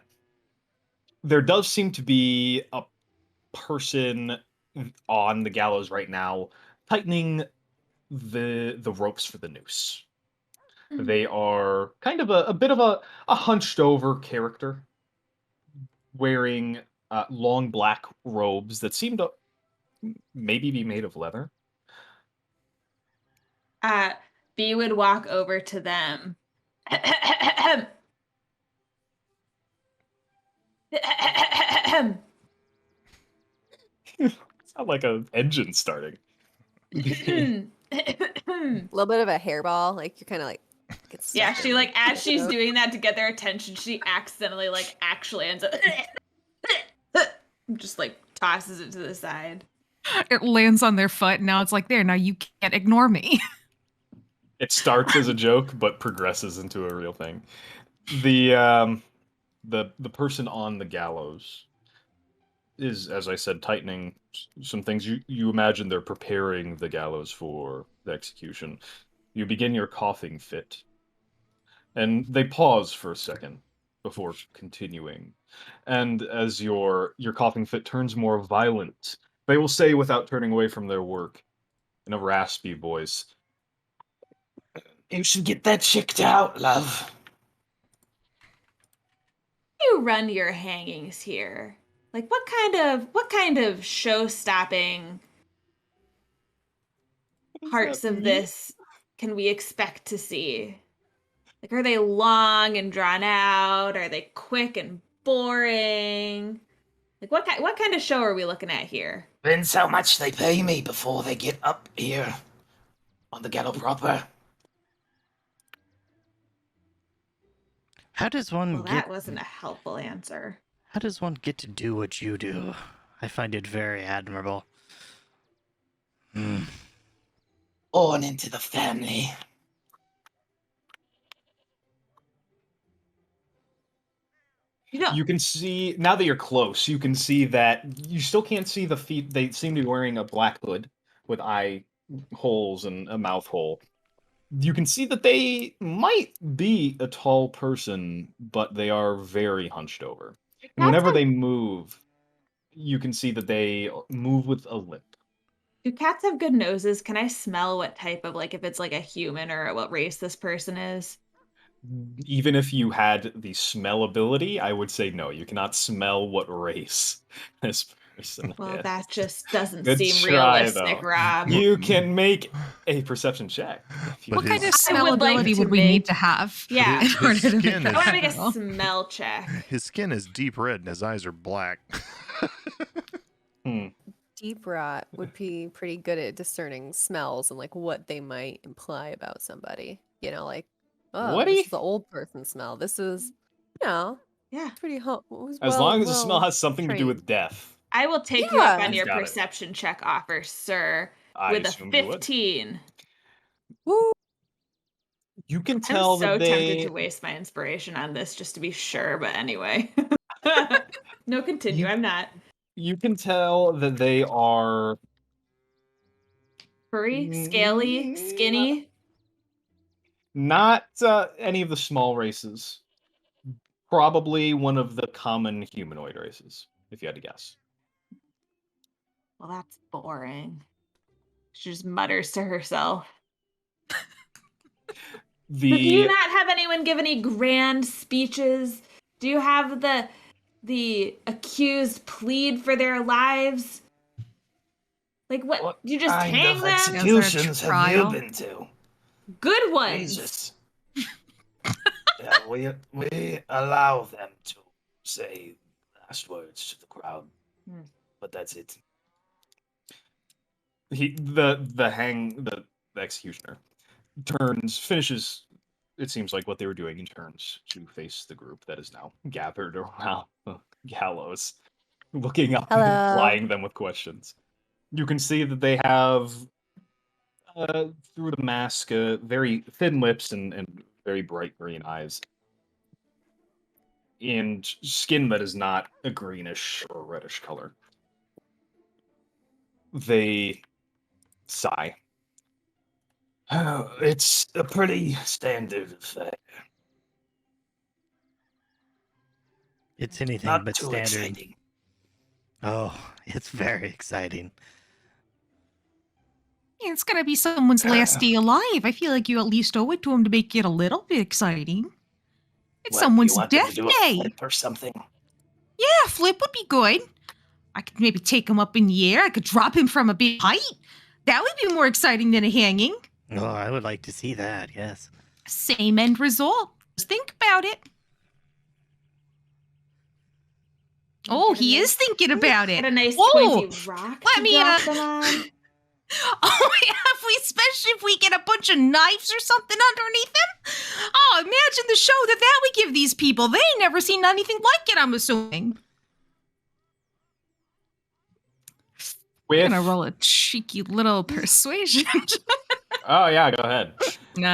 There does seem to be a person on the gallows right now, tightening the ropes for the noose. They are kind of a bit of a hunched over character, wearing long black robes that seem to maybe be made of leather. B would walk over to them. Sound like an engine starting. A little bit of a hairball, like you're kind of like Gets Yeah, stuck she in like my as she's throat. doing that to get their attention, she accidentally like actually ends up just like tosses it to the side. It lands on their foot, and now it's like, there, now you can't ignore me. It starts as a joke, but progresses into a real thing. The person on the gallows is, as I said, tightening some things. You imagine they're preparing the gallows for the execution. You begin your coughing fit, and they pause for a second before continuing. And as your coughing fit turns more violent, they will say, without turning away from their work, in a raspy voice, "You should get that checked out, love." You run your hangings here. Like what kind of show-stopping parts that of mean? this can we expect to see? Like, are they long and drawn out? Are they quick and boring? Like, what kind of show are we looking at here? Depends how much they pay me before they get up here on the gallows proper. How does one Well, get? that wasn't a helpful answer. How does one get to do what you do? I find it very admirable. Hmm. Born into the family. You know, You can see, now that you're close, you can see that you still can't see the feet. They seem to be wearing a black hood with eye holes and a mouth hole. You can see that they might be a tall person, but they are very hunched over. And whenever they move, you can see that they move with a limp. do cats have good noses? Can I smell what type of, like, if it's like a human or what race this person is? Even if you had the smell ability, I would say no. You cannot smell what race this person Well, is. that just doesn't Good seem try, realistic, though. Rob. You can make a perception check. If you But What kind of his- smell I would like ability to would we make- need to have? Yeah. In His order to skin make is- I that want to make a roll? smell check. His skin is deep red and his eyes are black. Hmm. Deep rot would be pretty good at discerning smells and like what they might imply about somebody. You know, like, oh, Woody? this is the old person smell. This is, you know, Yeah. pretty who's As long as the smell has something to do trained. with death, I will take you up Yeah. on He's your got it. perception check offer, sir, I with a assumed you would. 15. Woo! You can I'm tell so that tempted they. to waste my inspiration on this just to be sure, but anyway. No, continue. You- I'm not. You can tell that they are Furry, scaly, skinny. not any of the small races. Probably one of the common humanoid races, if you had to guess. Well, that's boring. She just mutters to herself. So do you The not have anyone give any grand speeches? Do you have the accused plead for their lives? Like what? You just kind hang of them? executions have you trial? been to? Good ones. Jesus. Yeah, we allow them to say last words to the crowd, Hmm. but that's it. the executioner finishes. It seems like what they were doing, and turns to face the group that is now gathered around the gallows, looking up and Hello. plying them with questions. You can see that they have, through the mask, very thin lips and very bright green eyes, and skin that is not a greenish or reddish color. They sigh. Oh, it's a pretty standard affair. It's anything Not but too standard. exciting. Oh, it's very exciting. It's gonna be someone's last day alive. I feel like you at least owe it to him to make it a little bit exciting. It's What, someone's you want them death to do a day. flip or something? Yeah, flip would be good. I could maybe take him up in the air. I could drop him from a big height. That would be more exciting than a hanging. Oh, I would like to see that, yes. Same end result. Just think about it. Oh, Get a he nice- is thinking about it. Get a nice Whoa! pointy rock Let to me, drop them on. Oh, yeah, especially if we get a bunch of knives or something underneath them. Oh, imagine the show that would give these people. They ain't never seen anything like it, I'm assuming. We're gonna roll a cheeky little persuasion. Oh yeah, go ahead. No.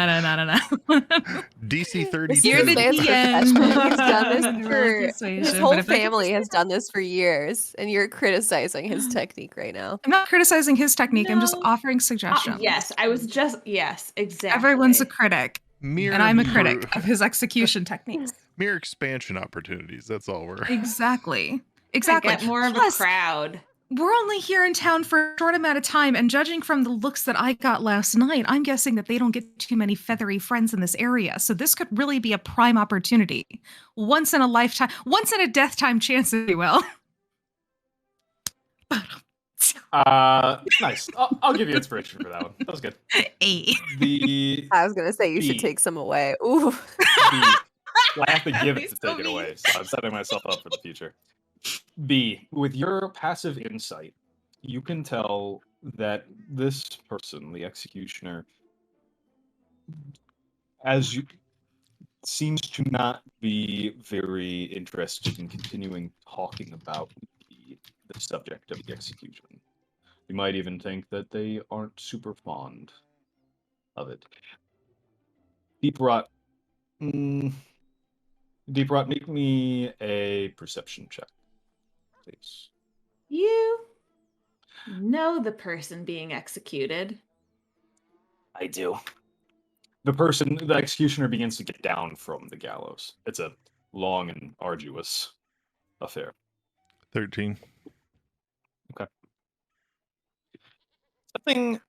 DC 30. You're the man's DM. profession. He's done this Roll for persuasion, his but whole if I get family has this- done this for years, and you're criticizing his technique right now. I'm not criticizing his technique. I'm just No. offering suggestions. Yes, I was just exactly. Everyone's a critic, Mere, and I'm a critic of his execution techniques. mere expansion opportunities. That's all we're. Exactly. Get more of a Plus, crowd. we're only here in town for a short amount of time, and judging from the looks that I got last night, I'm guessing that they don't get too many feathery friends in this area. So this could really be a prime opportunity. Once in a lifetime, once in a death time chance, if you will. Nice. I'll give you inspiration for that one. That was good. Hey. I was gonna say you should B. take some away. Ooh. I have to give it to So take it mean. away, so I'm setting myself up for the future. B, with your passive insight, you can tell that this person, the executioner, seems to not be very interested in continuing talking about the subject of the execution. You might even think that they aren't super fond of it. Deep Rot, make me a perception check, please. You know the person being executed. I do. The executioner begins to get down from the gallows. It's a long and arduous affair. 13. Something.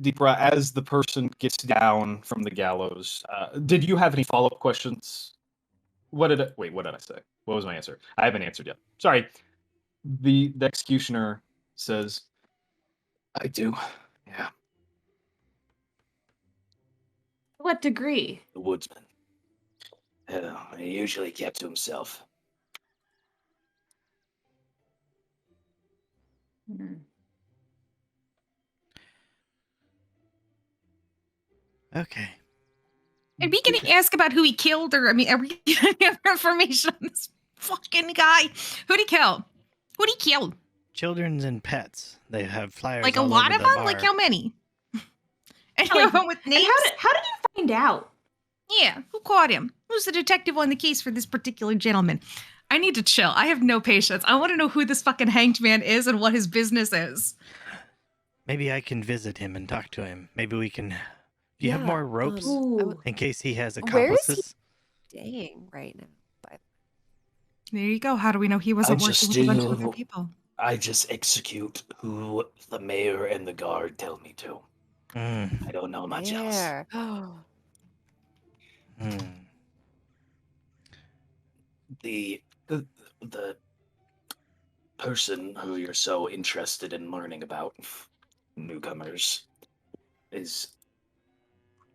Deepra, as the person gets down from the gallows, did you have any follow-up questions? Wait, what did I say? What was my answer? I haven't answered yet. Sorry. The executioner says, I do. Yeah. What degree? The woodsman. He usually kept to himself. Okay. Are we going to ask about who he killed, or are we getting any other information on this fucking guy? Who'd he kill? Who'd he kill? Children and pets. They have flyers. Like a all lot over of the them? bar. Like how many? Like, Anyone with and names? how did you find out? Yeah, who caught him? Who's the detective on the case for this particular gentleman? I need to chill. I have no patience. I want to know who this fucking hanged man is and what his business is. Maybe I can visit him and talk to him. Maybe we can. Do you have more ropes Ooh. in case he has Where is he? accomplices? Staying right now. But There you go. How do we know he wasn't I working just with a bunch of do- other people? I just execute who the mayor and the guard tell me to. Mm, I don't know much else. there. mm. The person who you're so interested in learning about, newcomers, is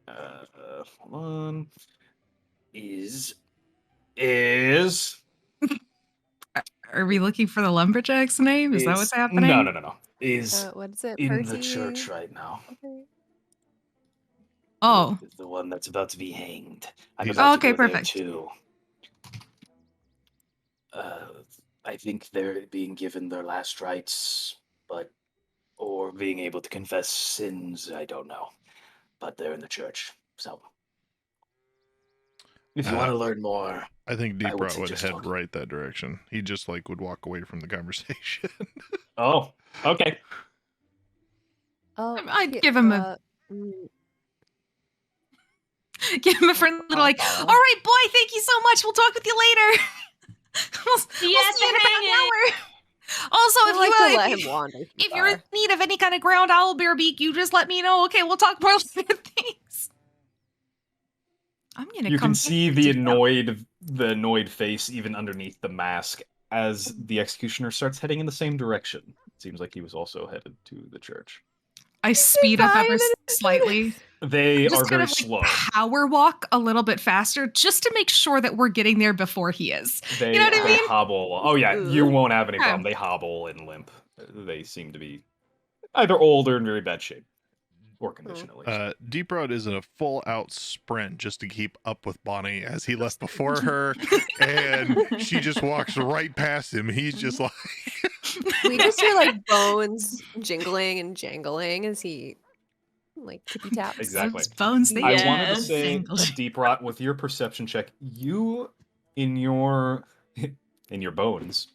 hold on, is Are we looking for the lumberjack's name? Is that what's happening? No. Is What is it? in Percy? the church right now. Okay. Oh, Is the one that's about to be hanged. I'm He's- about Okay, to go there perfect. too. I think they're being given their last rites, or being able to confess sins. I don't know, but they're in the church. So, if you want to learn more, I think I Deep would Rot would suggest head talking. right that direction. He just would walk away from the conversation. Oh, okay. Oh, I'd yeah, give him a- give him a friendly little like, all right, boy, thank you so much. We'll talk with you later. we'll See you we'll at see you in the about hanging. an hour. Also, I if like you to let him wander. if you're in need of any kind of ground owl bear beak, you just let me know. Okay, we'll talk more later. Thanks. I'm gonna You come can see the visit you. annoyed face even underneath the mask as the executioner starts heading in the same direction. It seems like he was also headed to the church. I speed up ever Fine. so slightly. They Just are kind very of slow. power walk a little bit faster just to make sure that we're getting there before he is. They, know what I they mean? hobble. Oh yeah, you Ooh. won't have any Yeah. problem. They hobble and limp They seem to be either old or in very bad shape, or condition at least. Deep Rod is in a full out sprint just to keep up with Bonnie as he left before her, and she just walks right past him. He's just like, We just hear like bones jingling and jangling as he like tippy taps. Exactly. Bones, they I wanted to Yes. say, jangle. Deep Rot, with your perception check, you in your bones,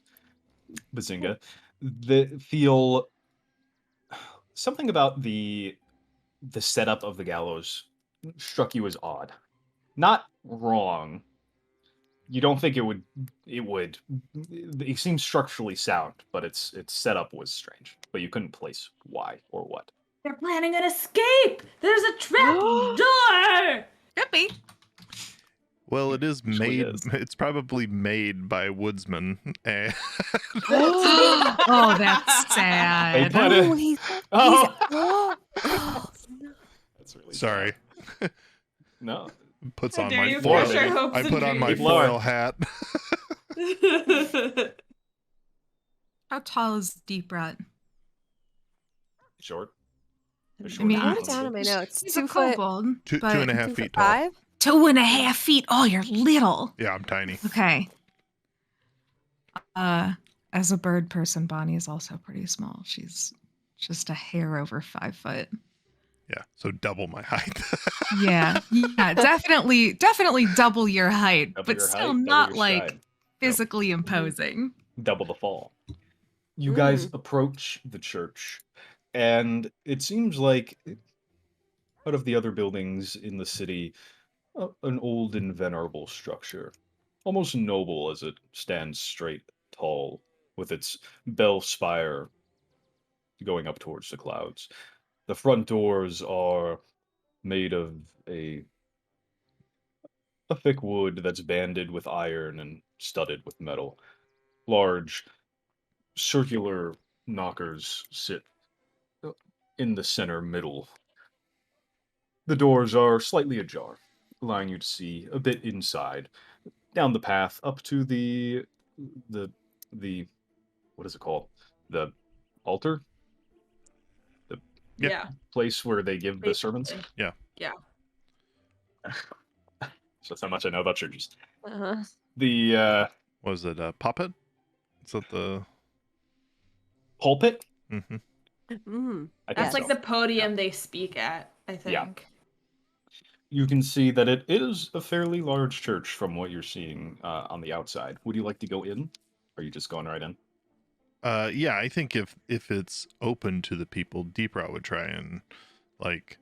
Bazinga, that feel something about the setup of the gallows struck you as odd. Not wrong. You don't think it seems structurally sound, but its setup was strange. But you couldn't place why or what. They're planning an escape. There's a trap door. Could be. well, it is Actually made. is. It's probably made by woodsmen. And Oh, that's They sad. put Oh, it. he's Oh, oh, no. that's really sorry, no. puts How on dare my you foil. crush our foil. hopes I and put on my Keep lower. foil hat. dreams. How tall is Deep Rot? Short. They're I short mean, I wrote people. it down in my notes. He's 2 a foot, kobold. Two but and a half 2 feet foot tall. 5. 2.5 feet. Oh, you're little. Yeah, I'm tiny. Okay. As a bird person, Bonnie is also pretty small. She's just a hair over 5 foot. Yeah, so double my height. Yeah, definitely double your height, Double but your still height, double not your like stride. physically imposing. Double the fall. You guys approach the church, and it seems like out of the other buildings in the city, an old and venerable structure, almost noble as it stands straight, tall, with its bell spire going up towards the clouds. The front doors are made of a thick wood that's banded with iron and studded with metal. Large circular knockers sit in the center middle. The doors are slightly ajar, allowing you to see a bit inside, down the path up to the what is it called? The altar? The Yeah. Yeah. place where they give the sermons? basically. Yeah. Yeah. So that's how much I know about churches. Uh-huh. The Was it Poppet? Is that the? pulpit? Mm-hmm. I That's think like so. the podium they speak at, I Yeah. think. You can see that it is a fairly large church from what you're seeing on the outside. Would you like to go in? Or are you just going right in? Yeah, I think if it's open to the people, Deep Rot would try and like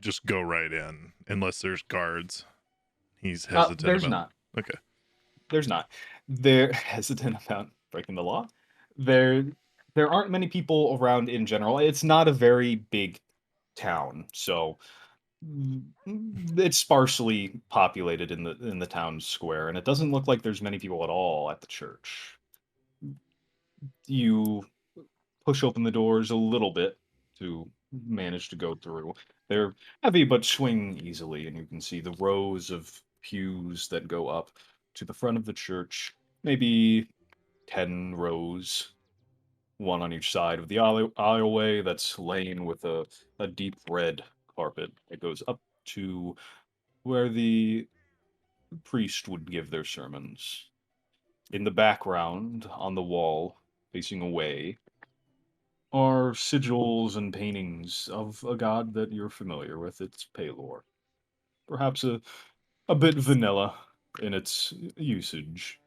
just go right in, unless there's guards. He's hesitant. There's about... not. Okay. There's not. They're hesitant about breaking the law. There aren't many people around in general. It's not a very big town, so it's sparsely populated in the town square, and it doesn't look like there's many people at all at the church. You push open the doors a little bit to manage to go through. They're heavy but swing easily, and you can see the rows of pews that go up to the front of the church, maybe 10 rows, one on each side of the aisleway that's laid with a deep red carpet. It goes up to where the priest would give their sermons. In the background, on the wall, facing away, are sigils and paintings of a god that you're familiar with. It's Palor. Perhaps a bit vanilla in its usage,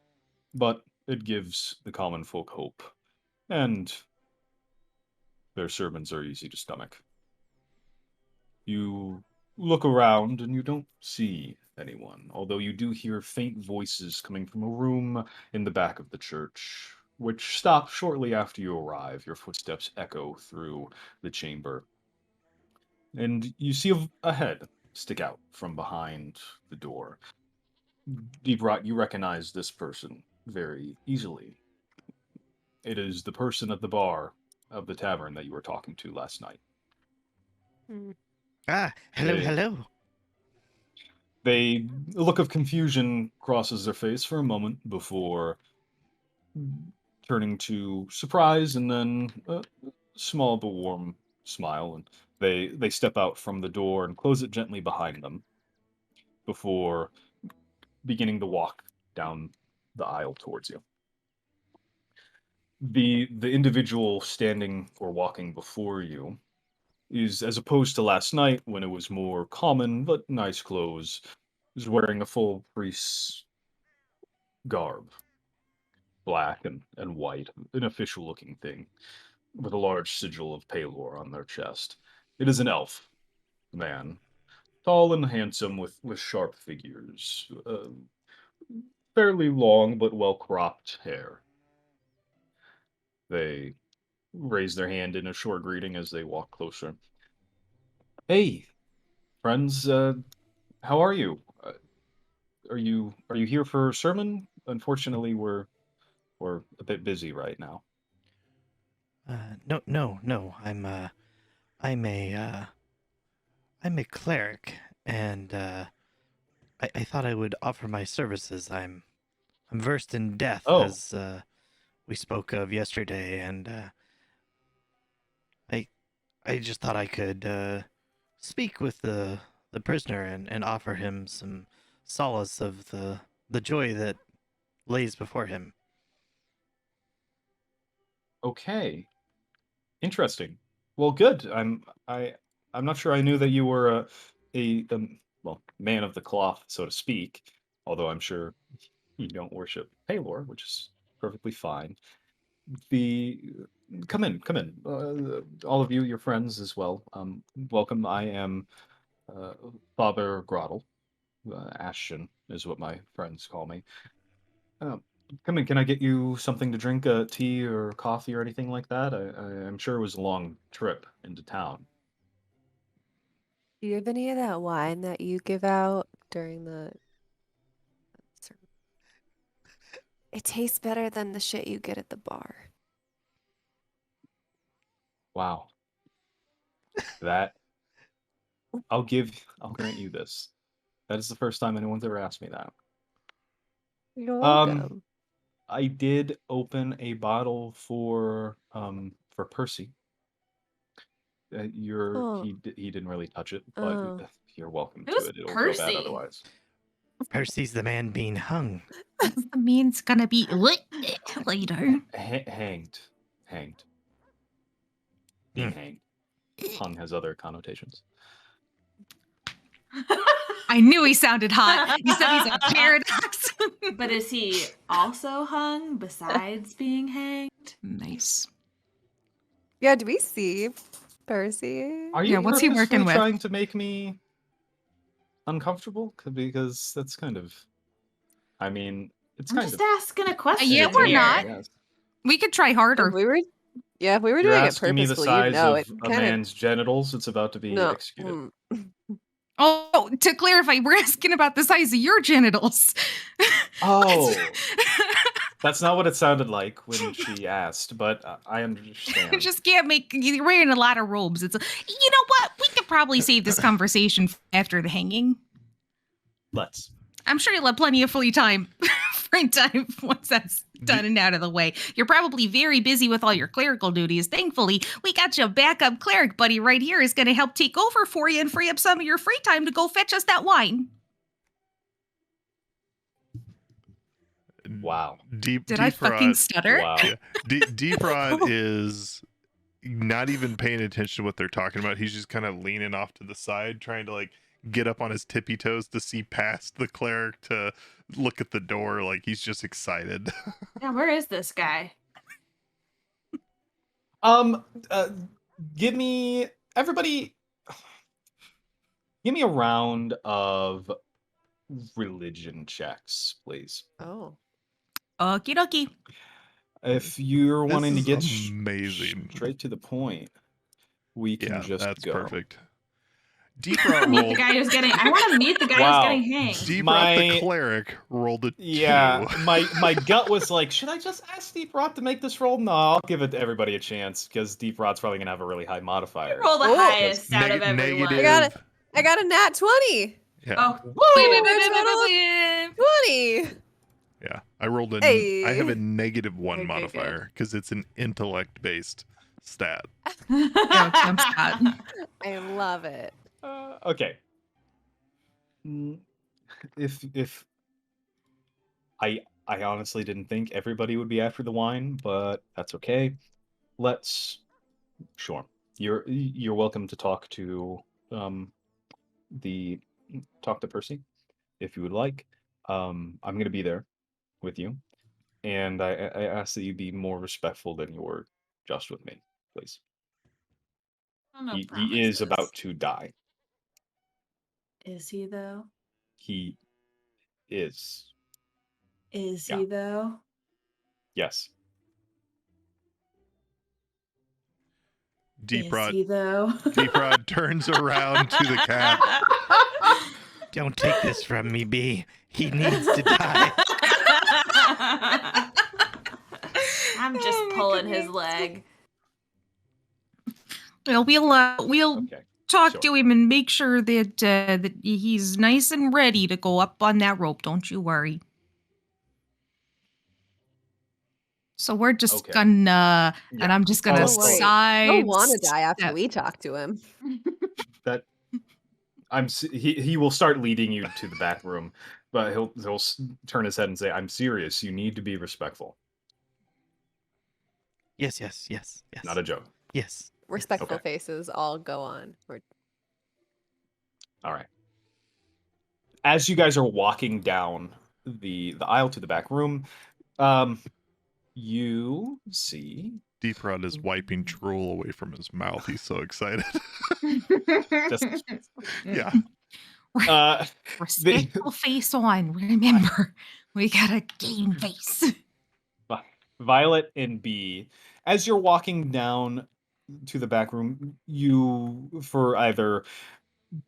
but it gives the common folk hope, and their sermons are easy to stomach. You look around and you don't see anyone, although you do hear faint voices coming from a room in the back of the church, which stop shortly after you arrive. Your footsteps echo through the chamber. And you see a head stick out from behind the door. Deep Rot, you recognize this person very easily. It is the person at the bar of the tavern that you were talking to last night. Ah, hello, Hey. hello. A look of confusion crosses their face for a moment before turning to surprise and then a small but warm smile, and they step out from the door and close it gently behind them before beginning to walk down the aisle towards you. The individual standing or walking before you is, as opposed to last night when it was more common but nice clothes, is wearing a full priest's garb, black and white, an official looking thing, with a large sigil of Palor on their chest. It is an elf man, tall and handsome with sharp figures, fairly long but well cropped hair. They raise their hand in a short greeting as they walk closer. Hey, friends, how are you? Are you here for a sermon? Unfortunately, we're a bit busy right now. No. I'm I'm a cleric, and I thought I would offer my services. I'm versed in death, Oh, as we spoke of yesterday, and I I just thought I could speak with the prisoner and offer him some solace of the joy that lays before him. okay. Interesting. Well, good. I'm not sure I knew that you were well, man of the cloth, so to speak. Although I'm sure you don't worship Palor, which is perfectly fine. The Come in, come in. All of you, your friends as well. Welcome. I am uh, Father Grottle. Ashton is what my friends call me. Uh, Come in. Can I get you something to drink? Tea or coffee or anything like that? I'm sure it was a long trip into town. Do you have any of that wine that you give out during the sermon? It tastes better than the shit you get at the bar. Wow. That I'll grant you this. That is the first time anyone's ever asked me that. You're Um, welcome. I did open a bottle for Percy. Oh, He didn't really touch it, but oh. you're welcome to Who's it. It'll go bad Percy? otherwise. Percy's the man being hung. That's the mean's gonna be later. Hanged, being Hmm. hanged. Hung has other connotations. I knew he sounded hot. You said he's a paradox. But is he also hung besides being hanged? Nice. Yeah, do we see Percy? Are Yeah, you what's he purposely working with? trying to make me uncomfortable? Because that's kind of, I mean, it's I'm kind just of asking a question Yeah, we're here. not. yes. We could try If harder. we were, if we were You're doing it asking me the purposefully, you'd size know of it. a Kind of man's genitals. It's about to be no. executed. Oh, to clarify, we're asking about the size of your genitals. Oh, that's not what it sounded like when she asked, but I understand. Just can't make you're wearing a lot of robes. You know what? We could probably save this conversation after the hanging. Let's. I'm sure you'll have plenty of free time once that's done and out of the way. You're probably very busy with all your clerical duties. Thankfully, we got you a backup cleric buddy right here is going to help take over for you and free up some of your free time to go fetch us that wine. Wow. Did I fucking stutter? Wow. Yeah. Deep Rod is not even paying attention to what they're talking about. He's just kind of leaning off to the side, trying to like get up on his tippy toes to see past the cleric to look at the door. Like he's just excited. Yeah, where is this guy? Uh, give me everybody. Give me a round of religion checks, please. Oh. Okie dokie. If you're This wanting to is get amazing. straight to the point, we can Yeah, just that's go. perfect. Deep Rod Meet the rolled. guy who's getting. I want to meet the guy Wow. who's getting hanged. Deep Rod the My- cleric rolled a 2. Yeah, my gut was like, should I just ask Deep Rod to make this roll? No, I'll give it to everybody a chance because Deep Rod's probably gonna have a really high modifier. Roll the Oh. highest out of everyone. Negative. I got a nat 20. Yeah. Oh, Total of 20. Yeah, I rolled a. I have a Hey. -1 Okay, good. modifier because it's an intellect-based stat. Yeah, jump stat. I love it. Okay. Mm, if I honestly didn't think everybody would be after the wine, but that's okay. Let's sure. You're welcome to talk to um the talk to Percy if you would like. I'm going to be there with you, and I ask that you be more respectful than you were just with me, please. Oh, no He is promises. about to die. Is he though? He is. Is Yeah. he though? Yes. Is Deeprod he though? Deeprod turns around to the cat. Don't take this from me, B. He needs to die. I'm just Oh my pulling his goodness. leg. Well, we'll Okay. talk Sure. to him and make sure that he's nice and ready to go up on that rope. Don't you worry. So we're just Okay. gonna, and Yeah. I'm just gonna Don't worry. side. He'll want to die after step. we talk to him. That he will start leading you to the back room, but he'll turn his head and say, "I'm serious. You need to be respectful. Yes, yes, yes, yes. Not a joke." Yes. Respectful Okay. faces all go on. All right. As you guys are walking down the aisle to the back room, you see Deeprod is wiping drool away from his mouth. He's so excited. just Yeah. the Respectful face on. Remember, we got a game face. Violet and B. As you're walking down to the back room, you, for either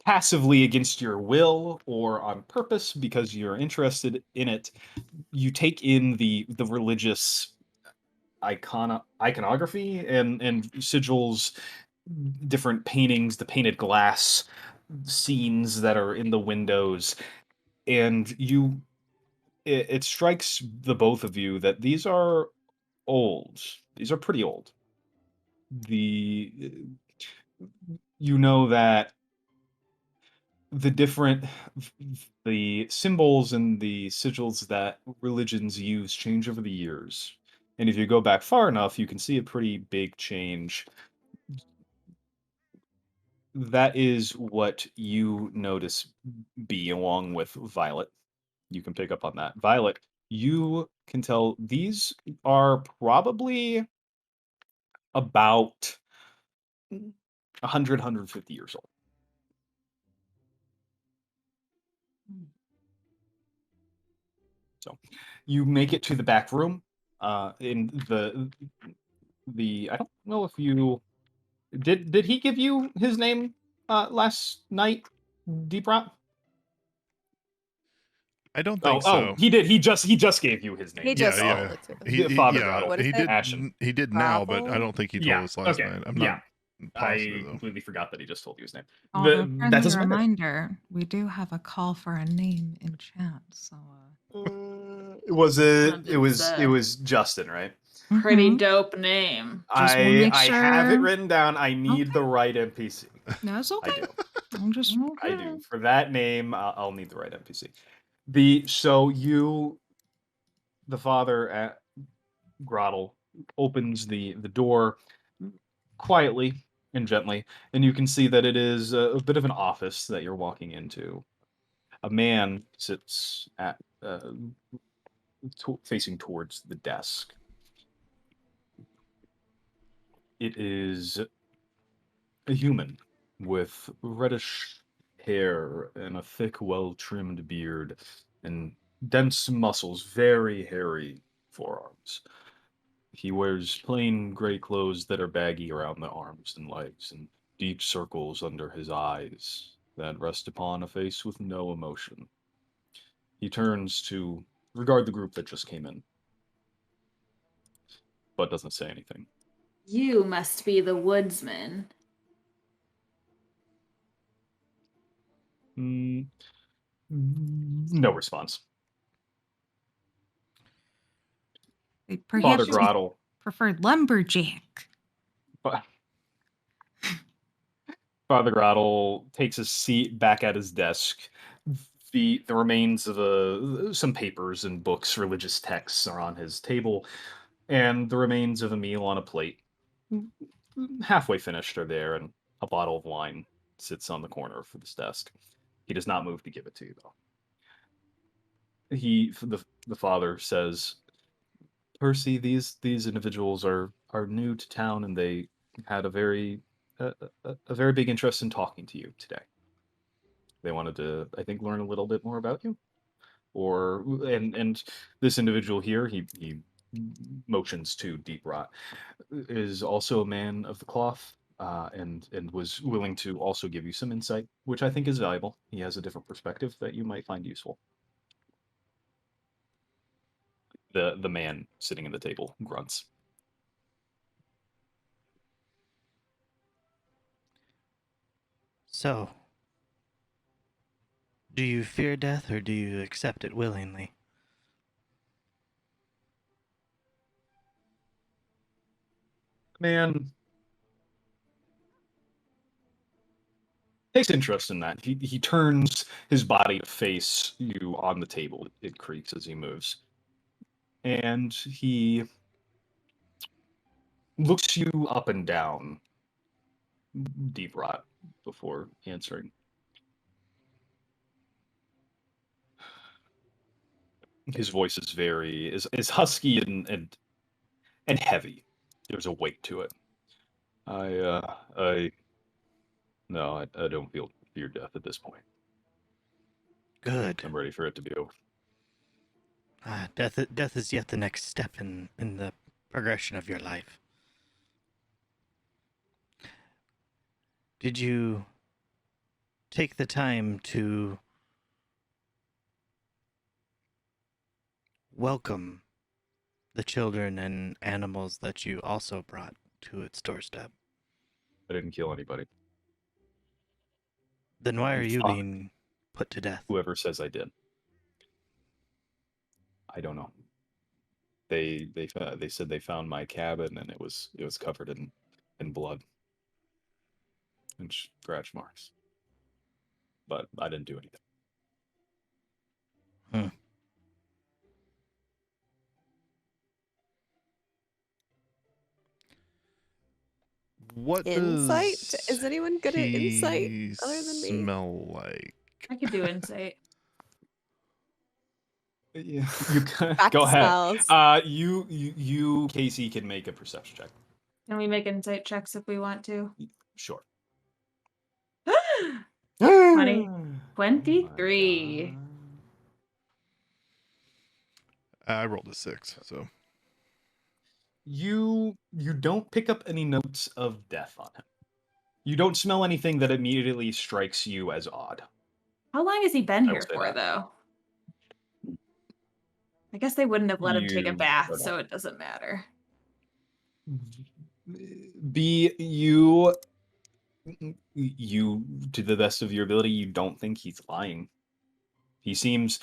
passively against your will or on purpose because you're interested in it, you take in the religious iconography and sigils, different paintings, the painted glass scenes that are in the windows, and it strikes the both of you that these are old. These are pretty old. The you know that the different the symbols and the sigils that religions use change over the years. And if you go back far enough, you can see a pretty big change. That is what you notice, B, along with Violet. You can pick up on that. Violet, you can tell these are probably about 100, 150 years old. So you make it to the back room. In the I don't know if you did he give you his name last night, Deep Rot? I don't Oh, think so. he did. He just gave you his name. He just Yeah, told yeah. it to us. The Father Yeah, Grottle. What is he it? did. Ashen. He did now, but I Gravel? don't think he told Yeah. us last Okay. night. I'm Yeah. not I positive though. completely forgot that he just told you his name. Although, That friendly doesn't matter. reminder, we do have a call for a name in chat. So, It was Justin, right? Pretty Mhm. dope name. Just wanna make I have it sure. written down. I need Okay. the right NPC. That's I okay. do. I'm just I do. For that name, I'll need the right NPC. The father at Grottle opens the door quietly and gently, and you can see that it is a bit of an office that you're walking into. A man sits at facing towards the desk. It is a human with reddish hair and a thick, well-trimmed beard and dense muscles, very hairy forearms. He wears plain gray clothes that are baggy around the arms and legs, and deep circles under his eyes that rest upon a face with no emotion. He turns to regard the group that just came in, but doesn't say anything. You must be the woodsman. No response. Father Perhaps you Grottle. preferred lumberjack. Fa- Father Grottle takes a seat back at his desk. The remains of some papers and books, religious texts are on his table, and the remains of a meal on a plate, halfway finished, are there, and a bottle of wine sits on the corner of his desk. He does not move to give it to you, though. The father says, "Percy, these individuals are new to town, and they had a very big interest in talking to you today. They wanted to, I think, learn a little bit more about you. Or and this individual here, he motions to Deep Rot, is also a man of the cloth, and was willing to also give you some insight, which I think is valuable. He has a different perspective that you might find useful." The man sitting at the table grunts. So, do you fear death or do you accept it willingly? Man takes interest in that. He turns his body to face you on the table. It creaks as he moves. And he looks you up and down, Deep Rot, before answering. His voice is is husky and heavy. There's a weight to it. I no, I don't feel fear death at this point. Good. I'm ready for it to be over. Death is yet the next step in the progression of your life. Did you take the time to welcome the children and animals that you also brought to its doorstep? I didn't kill anybody. Then why are you Fuck. being put to death? Whoever says I did. I don't know. They said they found my cabin and it was covered in blood and scratch marks. But I didn't do anything. What Insight? does Is anyone good at insight he other than me? smell like? I could do insight. Yeah, you can Back go to ahead. smells. You, Casey, can make a perception check. Can we make insight checks if we want to? Sure. 20. Oh 23. my God. I rolled a 6, so You don't pick up any notes of death on him. You don't smell anything that immediately strikes you as odd. How long has he been I will here say for, that. though? I guess they wouldn't have let him take a You bath, don't know. so it doesn't matter. B, you, to the best of your ability, you don't think he's lying. He seems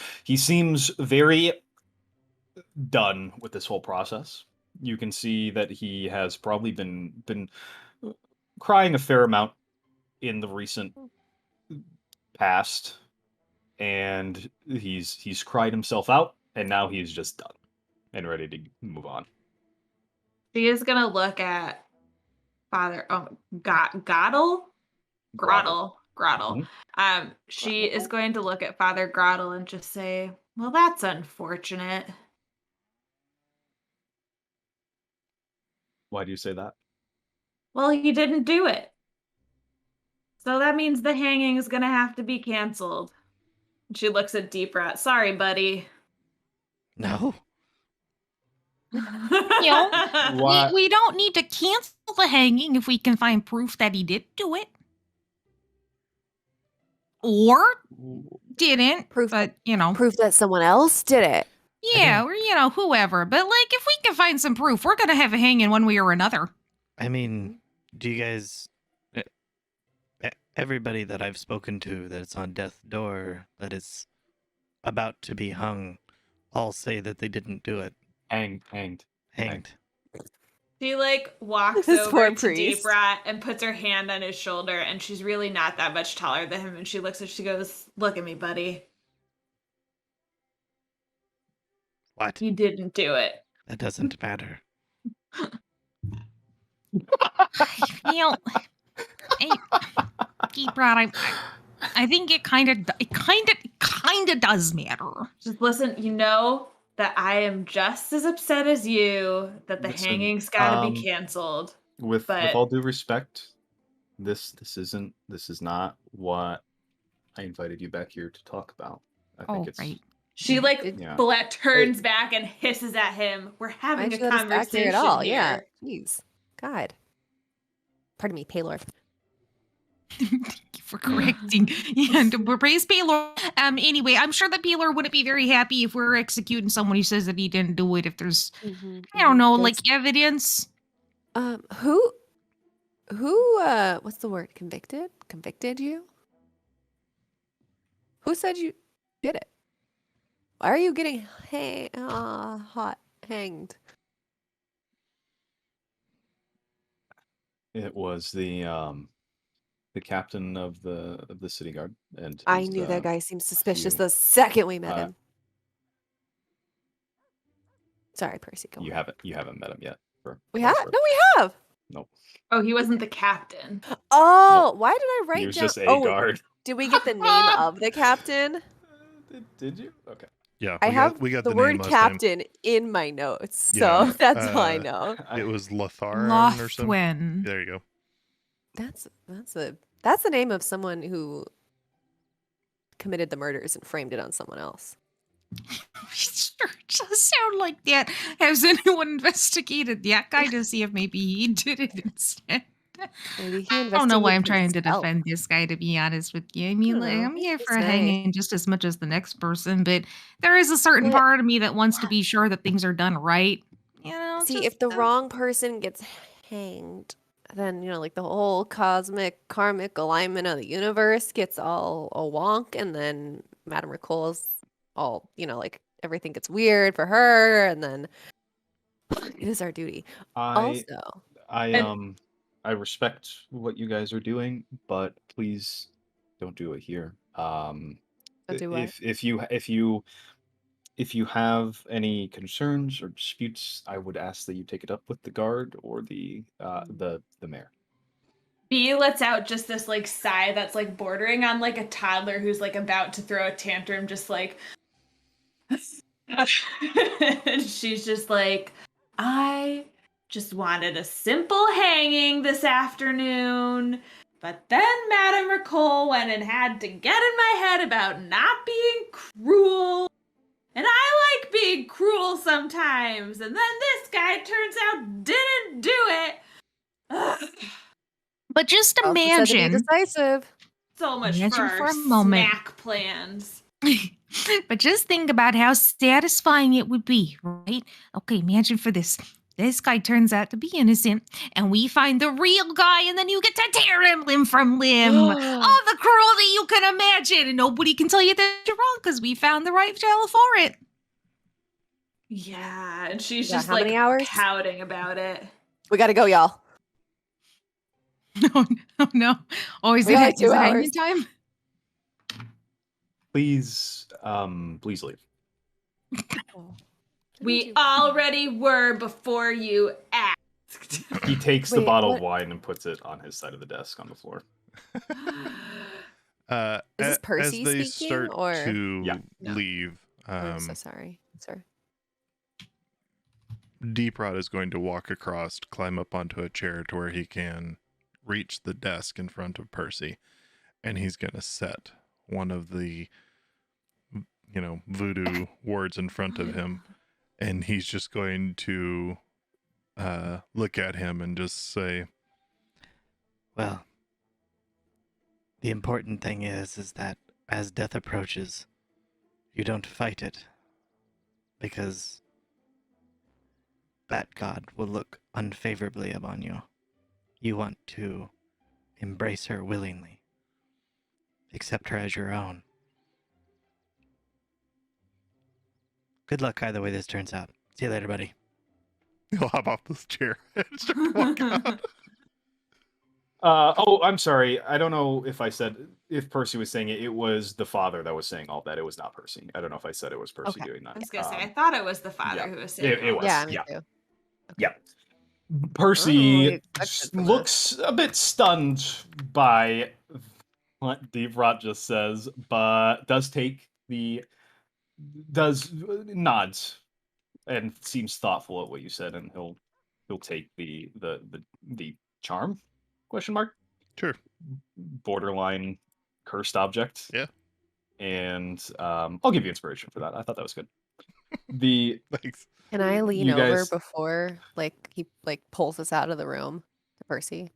very done with this whole process. You can see that he has probably been crying a fair amount in the recent past, and he's cried himself out, and now he's just done and ready to move on. She is gonna look at Father Grottle. Mhm. She is going to look at Father Grottle and just say, "Well, that's unfortunate." Why do you say that? Well, he didn't do it. So that means the hanging is gonna have to be canceled. She looks at Deep Rat. Sorry, buddy. No. Why? We don't need to cancel the hanging if we can find proof that he did do it. Or didn't. Proof- But, Proof that someone else did it. yeah, or, whoever. But, like, if we can find some proof, we're going to have a hanging one way or another. I mean, do you guys... Everybody that I've spoken to that's on death's door that is about to be hung all say that they didn't do it. Hanged. Hanged. She like walks This poor over to Deep priest. Rat and puts her hand on his shoulder, and she's really not that much taller than him. And she looks at, she goes, "Look at me, buddy. What? You didn't do it." That doesn't matter. feel, Deep Rat, I think it kind of does matter. Just listen. You know that I am just as upset as you that the Listen, hanging's got to be canceled. With But- all due respect, this is not what I invited you back here to talk about. I think it's Right. She like Yeah. turns back and hisses at him. We're Why having did a you let us back here conversation at all? here. Yeah. Jeez. God. Pardon me, Paylor. Thank you for correcting. And praise Paylor. Anyway, I'm sure that Paylor wouldn't be very happy if we're executing someone who says that he didn't do it. If there's, I don't know, like evidence. Who, what's the word? Convicted you? Who said you did it? Why are you getting hanged? it was the captain of the city guard, and I his, knew that guy seemed suspicious you- the second we met uh, him. Sorry, Percy. Go you on. haven't met him yet. We have? No, we have. Nope. Oh, he wasn't the captain. Oh, why did I write He was down? just a oh, guard. did we get the name of the captain? Did you? Okay. Yeah, I have we got the name word last time. captain in my notes, so Yeah, that's all I know. It was Lotharin or something. Lothwin. There you go. That's the name of someone who committed the murders and framed it on someone else. Sure does sound like that. Has anyone investigated that guy to see if maybe he did it instead? Maybe he I don't know why I'm trying to himself. defend this guy, to be honest with you. I mean, like, know. I'm here He's for nice. hanging just as much as the next person, but there is a certain But- part of me that wants to be sure that things are done right. You know, See, just, if the wrong person gets hanged, then like the whole cosmic karmic alignment of the universe gets all a wonk, and then Madame Ricole's all like everything gets weird for her, and then it is our duty. Also, I respect what you guys are doing, but please don't do it here. Don't do what? If you have any concerns or disputes, I would ask that you take it up with the guard or the mayor. B lets out just this like sigh that's like bordering on like a toddler who's like about to throw a tantrum, just like and she's just like, I just wanted a simple hanging this afternoon, but then Madame Ricole went and had to get in my head about not being cruel. And I like being cruel sometimes. And then this guy turns out didn't do it. Ugh. but just also said to be imagine. decisive. So much Imagine for for our a moment. snack plans. But just think about how satisfying it would be, right? Okay, imagine for this. This guy turns out to be innocent, and we find the real guy, and then you get to tear him limb from limb. All the cruelty you can imagine, and nobody can tell you that you're wrong because we found the right fellow for it. Yeah, and she's Yeah, just how like many hours? pouting about it. We got to go, y'all. No. Oh, is We it, got like is 2 it hanging hours. time? Please leave. We already were before you asked. He takes the Wait, bottle what? of wine and puts it on his side of the desk on the floor. Is this Percy as they speaking, start or- to Yeah. No. leave, I'm so sorry, sir. Deep Rot is going to walk across, climb up onto a chair to where he can reach the desk in front of Percy, and he's going to set one of the, voodoo words in front of him, and he's just going to look at him and just say, Well, the important thing is that as death approaches, you don't fight it, because that god will look unfavorably upon you. You want to embrace her willingly, accept her as your own. Good luck either way this turns out. See you later, buddy. He'll hop off this chair and start to walk out. Oh, I'm sorry. I don't know if Percy was saying it. It was the father that was saying all that. It was not Percy. I don't know if I said it was Percy Okay. doing that. I was gonna say I thought it was the father yeah. who was saying It all was. this. Yeah, me yeah. too. Yeah. I don't know what Percy you expected from looks a bit stunned by what Deep Rot just says, but nods and seems thoughtful at what you said, and he'll take the charm question mark Sure. borderline cursed object. Yeah. And I'll give you inspiration for that. I thought that was good. The Thanks. Can I lean you over guys before he pulls us out of the room to Percy?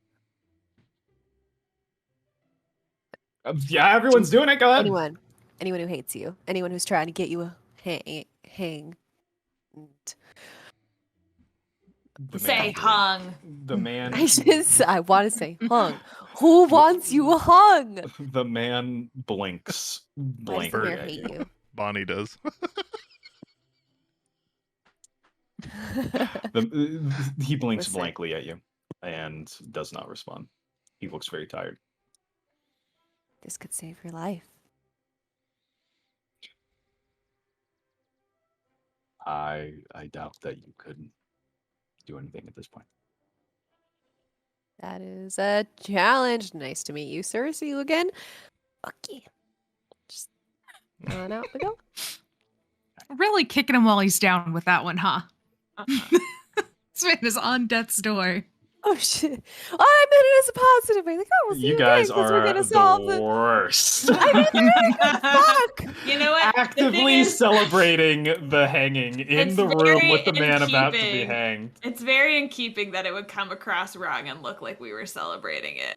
yeah, everyone's doing it. Go ahead. Anyone who hates you, anyone who's trying to get you hanged. The Say man hung. The man I want to say hung. Who wants you hung? The man blinks Why does the blankly mayor at hate you. you? Bonnie does. He blinks Listen. blankly at you and does not respond. He looks very tired. This could save your life. I doubt that you could do anything at this point. That is a challenge. Nice to meet you, sir. See you again. Okay. Just on out we go. Really kicking him while he's down with that one, huh? This man is on death's door. Oh shit! Oh, I meant it as a positive. I think we'll see You you guys again, 'cause we're are gonna solve the worst. Fuck! You know what? The thing Actively is, celebrating the hanging in It's the room very with the man in about to be keeping. hanged. it's very in keeping that it would come across wrong and look like we were celebrating it.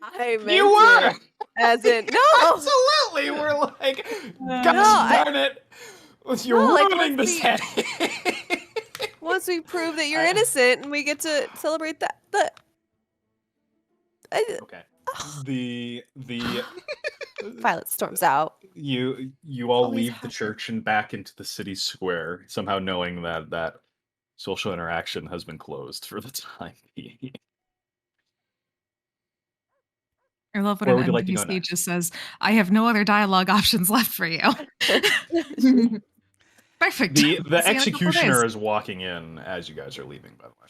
I meant You were! it as in no. Absolutely! We're like, gosh No, darn it! You're No, like, ruining once this we- hanging! Once we prove that you're I- innocent and we get to celebrate that, Okay. The Violet storms out. you all Always leave the happens. church and back into the city square, somehow knowing that social interaction has been closed for the time being. I love when Where an would you like to go NPC next? just says, I have no other dialogue options left for you. Perfect. The See you in a couple executioner days. is walking in as you guys are leaving, by the way.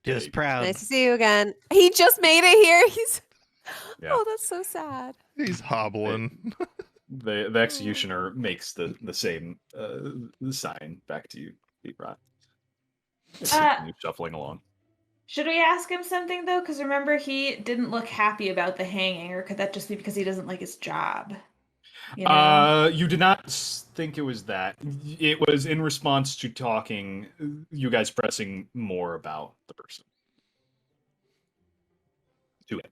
Just proud. Nice to see you again. He just made it here. He's Yeah. oh, that's so sad. He's hobbling. The executioner makes the same sign back to you, Deep Rot. Continue shuffling along. Should we ask him something though? Because remember, he didn't look happy about the hanging, or could that just be because he doesn't like his job? You know? You did not think it was that. It was in response to talking, you guys pressing more about the person. To him.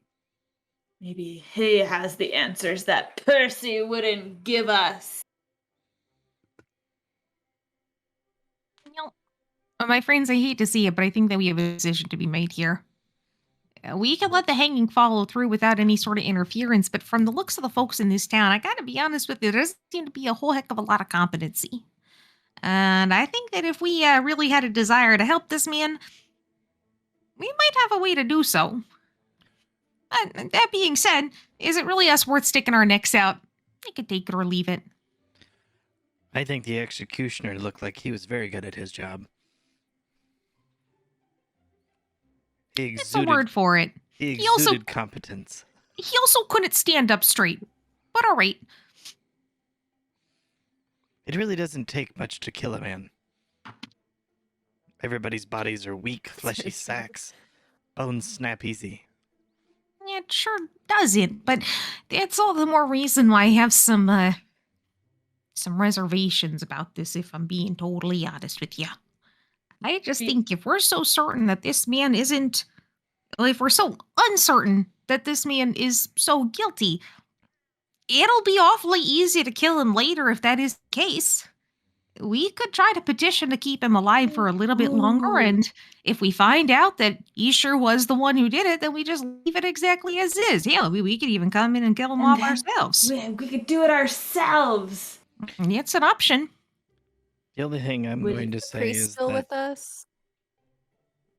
Maybe he has the answers that Percy wouldn't give us. My friends, I hate to see it, but I think that we have a decision to be made here. We can let the hanging follow through without any sort of interference, but from the looks of the folks in this town, I gotta be honest with you, there doesn't seem to be a whole heck of a lot of competency. And I think that if we really had a desire to help this man, we might have a way to do so. That being said, is it really us worth sticking our necks out? I could take it or leave it. I think the executioner looked like he was very good at his job. He That's a exuded, word for it. he He also- exuded competence. He also couldn't stand up straight. But all right. It really doesn't take much to kill a man. Everybody's bodies are weak, fleshy sacks. Bones snap easy. It sure doesn't, but that's all the more reason why I have some reservations about this, if I'm being totally honest with you. I just think if we're so certain that this man isn't, if we're so uncertain that this man is so guilty, it'll be awfully easy to kill him later if that is the case. We could try to petition to keep him alive for a little bit longer, and if we find out that he sure was the one who did it, then we just leave it exactly as is. Yeah, we could even come in and kill him And off then ourselves. We could do it ourselves. It's an option. The only thing I'm Would- going to Is the say priest is still that with us?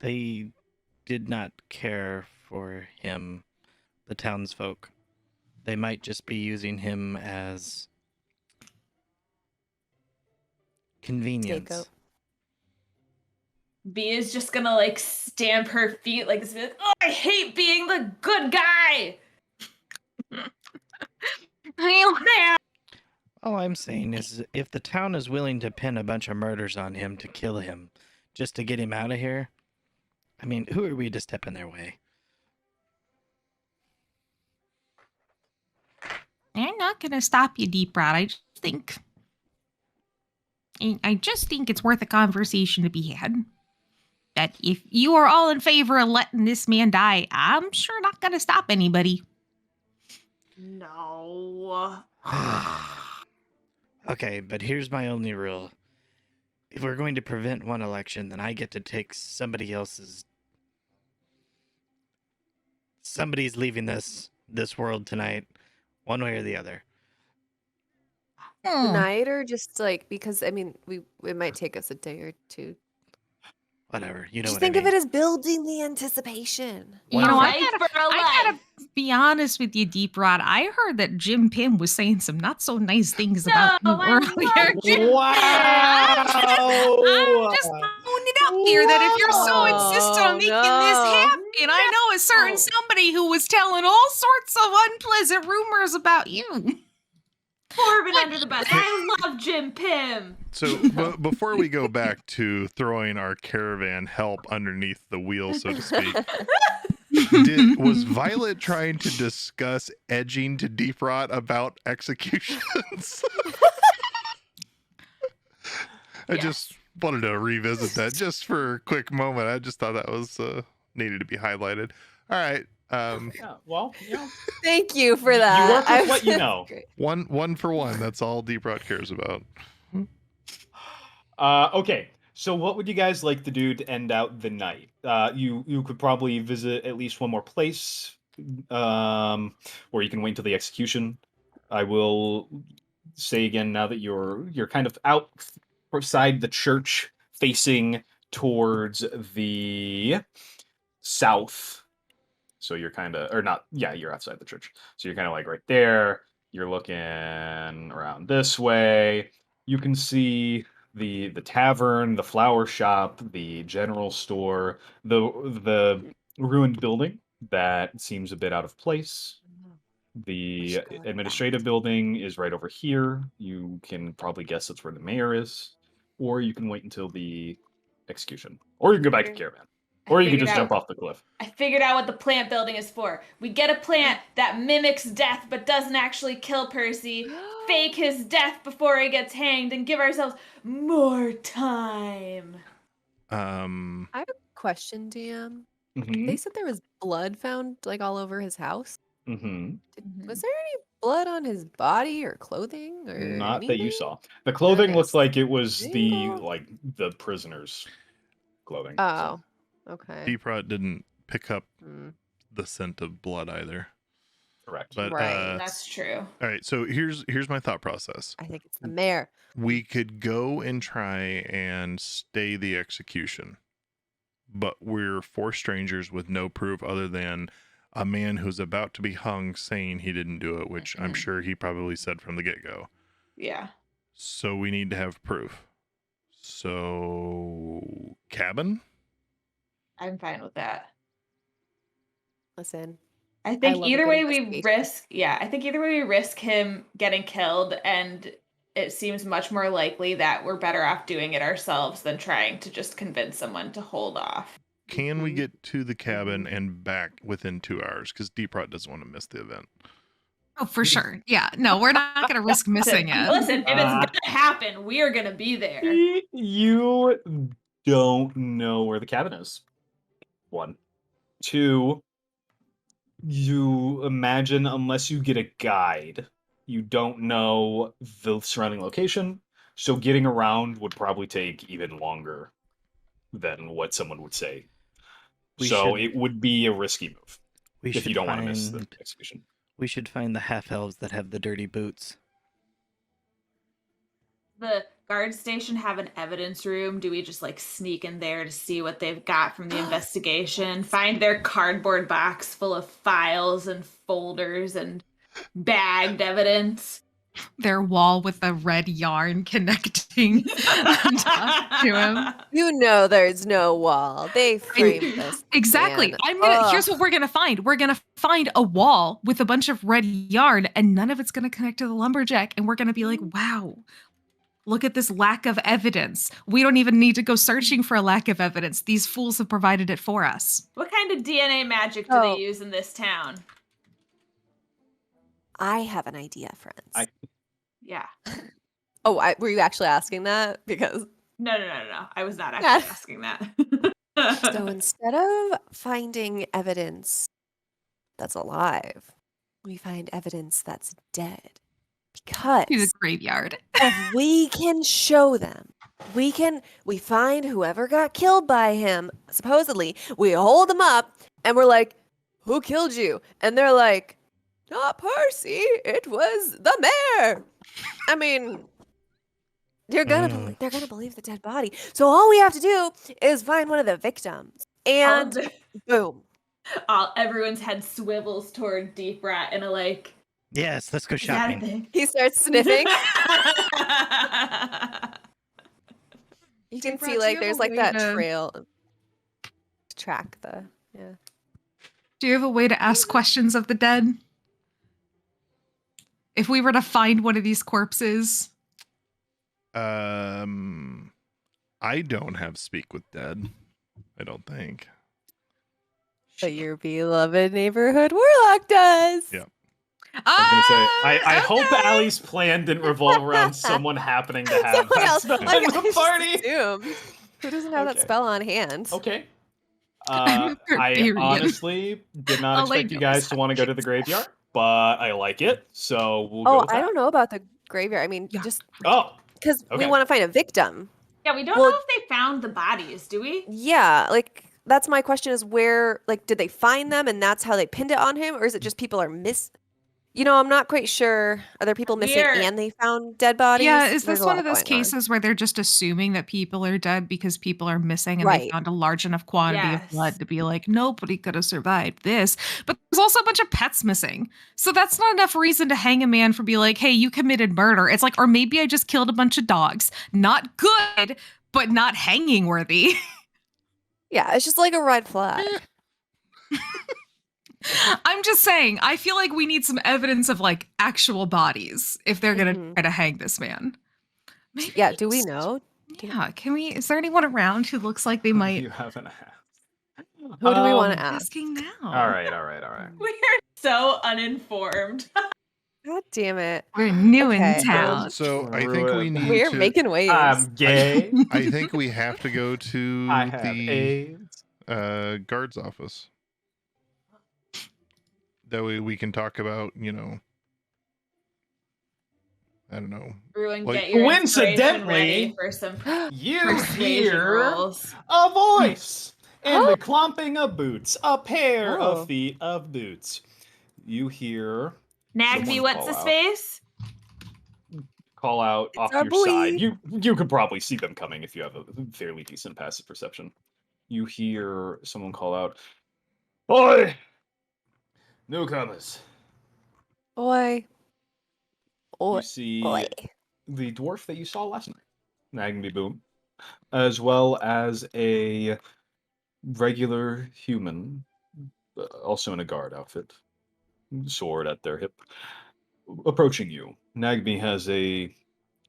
they did not care for him, the townsfolk. They might just be using him as convenience. Scapegoat. B is just gonna like stamp her feet like this. Oh, I hate being the good guy. Man. All I'm saying is if the town is willing to pin a bunch of murders on him to kill him, just to get him out of here, I mean, who are we to step in their way? I'm not gonna stop you, Deep Rod. I just think it's worth a conversation to be had. That if you are all in favor of letting this man die, I'm sure not gonna stop anybody. No. Okay, but here's my only rule. If we're going to prevent one election, then I get to take somebody else's. Somebody's leaving this world tonight, one way or the other. Tonight or just like because I mean it might take us a day or two. Whatever, you know Just what think I of mean. it as building the anticipation. You know, One- I gotta be honest with you, Deep Rod. I heard that Jim Pym was saying some not so nice things about you No, I earlier. love Jim I'm just throwing it out there that if you're so insistent on Oh, making no. this happen, I know a certain No. somebody who was telling all sorts of unpleasant rumors about you. Corbin under the bus. I love Jim Pym. So before we go back to throwing our caravan help underneath the wheel, so to speak, was Violet trying to discuss edging to Deep Rot about executions? I just wanted to revisit that just for a quick moment. I just thought that was needed to be highlighted. All right. Yeah, well, yeah. Thank you for that. You work with I- what you know. Great. One for one. That's all Deep Rot cares about. Okay, so what would you guys like to do to end out the night? You could probably visit at least one more place, or you can wait until the execution. I will say again now that you're kind of outside the church, facing towards the south. So you're kind of, or not, yeah, you're outside the church. So you're kind of like right there. You're looking around this way. You can see the tavern, the flower shop, the general store, the ruined building that seems a bit out of place. The should go in the administrative building is right over here. You can probably guess that's where the mayor is, or you can wait until the execution, or you can go back to Caravan, or you can just jump off the cliff. I figured out what the plant building is for. We get a plant that mimics death but doesn't actually kill Percy, fake his death before he gets hanged, and give ourselves more time. Um, I have a question, DM. Mhm. They said there was blood found like all over his house. Mhm. Was there any blood on his body or clothing or Not that you anything? saw. The clothing Okay, looked like it was the single- the prisoners' clothing. Oh, okay. Deep Rot didn't pick up Hmm. the scent of blood either. Correct. But Right. That's true. all right, so here's my thought process. I think it's the mayor. We could go and try and stay the execution, but we're four strangers with no proof other than a man who's about to be hung saying he didn't do it, which I'm sure he probably said from the get-go. Yeah. So we need to have proof. So cabin? I'm fine with that. Listen, I think love a either good way we investigation. I think either way we risk him getting killed, and it seems much more likely that we're better off doing it ourselves than trying to just convince someone to hold off. Can we Mhm. get to the cabin and back within 2 hours? Because Deep Rot doesn't want to miss the event. Oh, for sure. Yeah. No, we're not gonna risk missing it. Listen, if it's gonna happen, we are gonna be there. You don't know where the cabin is. 1. 2, you imagine unless you get a guide, you don't know the surrounding location. So getting around would probably take even longer than what someone would say. It would be a risky move if you don't want to miss the execution. We should find the half elves that have the dirty boots. The guard station have an evidence room? Do we just like sneak in there to see what they've got from the investigation? Find their cardboard box full of files and folders and bagged evidence? Their wall with the red yarn connecting to him. You know there's no wall. They framed this. Exactly. Man. Here's what we're gonna find. We're gonna find a wall with a bunch of red yarn, and none of it's gonna connect to the lumberjack. And we're gonna be like, wow, look at this lack of evidence. We don't even need to go searching for a lack of evidence. These fools have provided it for us. What kind of DNA magic do they use in this town? I have an idea, friends. Yeah. Were you actually asking that? Because No. I was not actually asking that. so instead of finding evidence that's alive, we find evidence that's dead. Because To the graveyard. if we can show them, we find whoever got killed by him, supposedly, we hold them up and we're like, who killed you? And they're like, not Percy, it was the mayor. I mean, they're gonna believe the dead body. So all we have to do is find one of the victims. And boom. Everyone's head swivels toward Deep Rat in a like, Yes, let's go is that a shopping. thing? He starts sniffing. You can Deep Rat, see do like you have there's a like way that to- trail to track the Do you have a way to ask questions of the dead? If we were to find one of these corpses, I don't have speak with dead. I don't think. But your beloved neighborhood warlock does. Yeah. I was gonna say, I okay. hope Allie's plan didn't revolve around someone happening to have Someone that else. spell Like, in I the just party. assumed. Who doesn't have that Okay. spell on hand? Okay. I'm a I barbarian. honestly did not All I expect you know guys is to want to go to the graveyard, but I like it, so we'll go Oh, with that. I don't know about the graveyard. I mean, Yeah. just Oh, because we Okay. want to find a victim. Yeah, we don't Well- know if they found the bodies, do we? Yeah, like that's my question: is where, like, did they find them and that's how they pinned it on him, or is it just people are I'm not quite sure. Are there people missing We're- and they found dead bodies? Yeah, is There's this a one lot of those going on. cases where they're just assuming that people are dead because people are missing and they Right. found a large enough quantity Yes. of blood to be like, nobody could have survived this. But there's also a bunch of pets missing. So that's not enough reason to hang a man for be like, hey, you committed murder. It's like, or maybe I just killed a bunch of dogs. Not good, but not hanging worthy. Yeah, it's just like a red flag. I'm just saying, I feel like we need some evidence of like actual bodies if they're gonna Mhm. try to hang this man. Maybe Yeah, do we just- know? Yeah, is there anyone around who looks like they might You haven't asked. Who do we want to ask? asking now? All right. We are so uninformed. God damn it. We're new Okay. in town. So I think we need We're to. making waves. I'm gay. I think we have to go to I have the AIDS. guard's office. That way we can talk about, I don't know. Everyone Like- get your inspiration Coincidentally, ready for some You persuasion hear rolls. a voice and the clomping of boots, a pair Oh. of feet of boots. You hear Nagby, Someone what's call his out. face? call out It's off our your boy. side. You could probably see them coming if you have a fairly decent passive perception. You hear someone call out, "Oi, newcomers!" Oi. Oi. You see Oi. the dwarf that you saw last night, Nagby Boom, as well as a regular human, also in a guard outfit, sword at their hip, approaching you. Nagby has a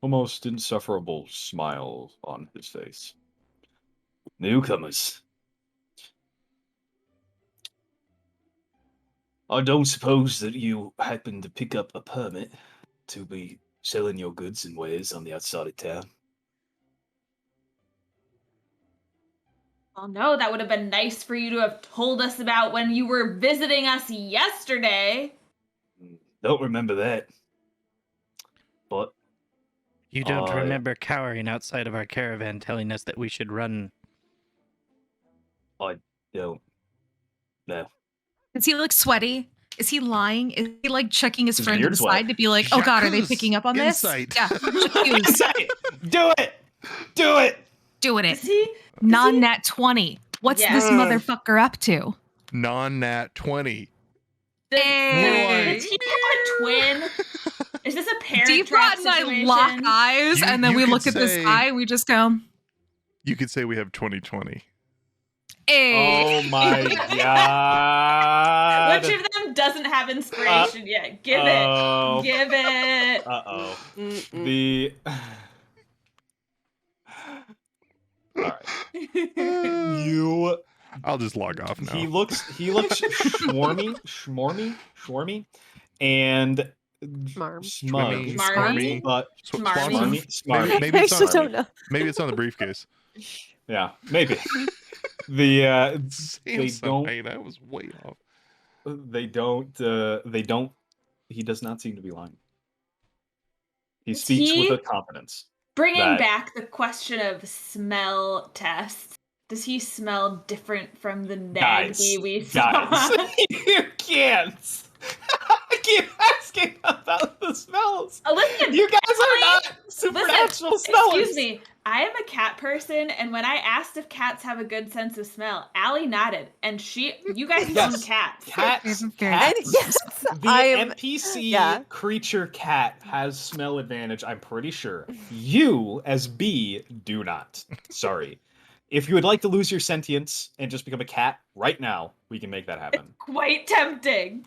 almost insufferable smile on his face. Newcomers. I don't suppose that you happen to pick up a permit to be selling your goods and wares on the outside of town. Well, no, that would have been nice for you to have told us about when you were visiting us yesterday. Don't remember that. But You don't I- remember cowering outside of our caravan telling us that we should run. I don't. No. Does he look sweaty? Is he lying? Is he like checking his His friend to the beard's wet. side to be like, oh god, are they Jacques, picking up on this? insight. Yeah, Jacques, Do it! Do it! doing it. Is he? Non-nat 20. What's Yeah. this motherfucker up to? Non-nat 20. Hey. Does he have a twin? Is this a parent Deep trap Rot and I situation? lock eyes, You- and then you we could look at this say- guy, and we just go, You could say we have 2020. hey. Oh my god. Which of them doesn't have inspiration yet? Give it. Give it. Uh-oh. Mm-mm. The... Alright. You... I'll just log off now. He looks schwarmy, and Schmarm. smug. Schwimmy, Smarmy? But Smarmy? smarmy. Maybe I it's just on. don't know. Maybe it's on the briefcase. Yeah, maybe. The they Seems so don't late. I was way off. they don't he does not seem to be lying. He Is speaks he- with a confidence. Bringing That- back the question of smell tests. Does he smell different from the Guys, Nagby we saw? guys, you can't. I keep asking about the smells. Listen, You guys are not listen, supernatural smellers. excuse me. I am a cat person, and when I asked if cats have a good sense of smell, Allie nodded, and you guys Yes. own cats. Cats, And yes, the I am. NPC yeah. creature cat has smell advantage, I'm pretty sure. You, as B, do not. Sorry. If you would like to lose your sentience and just become a cat right now, we can make that happen. Quite tempting.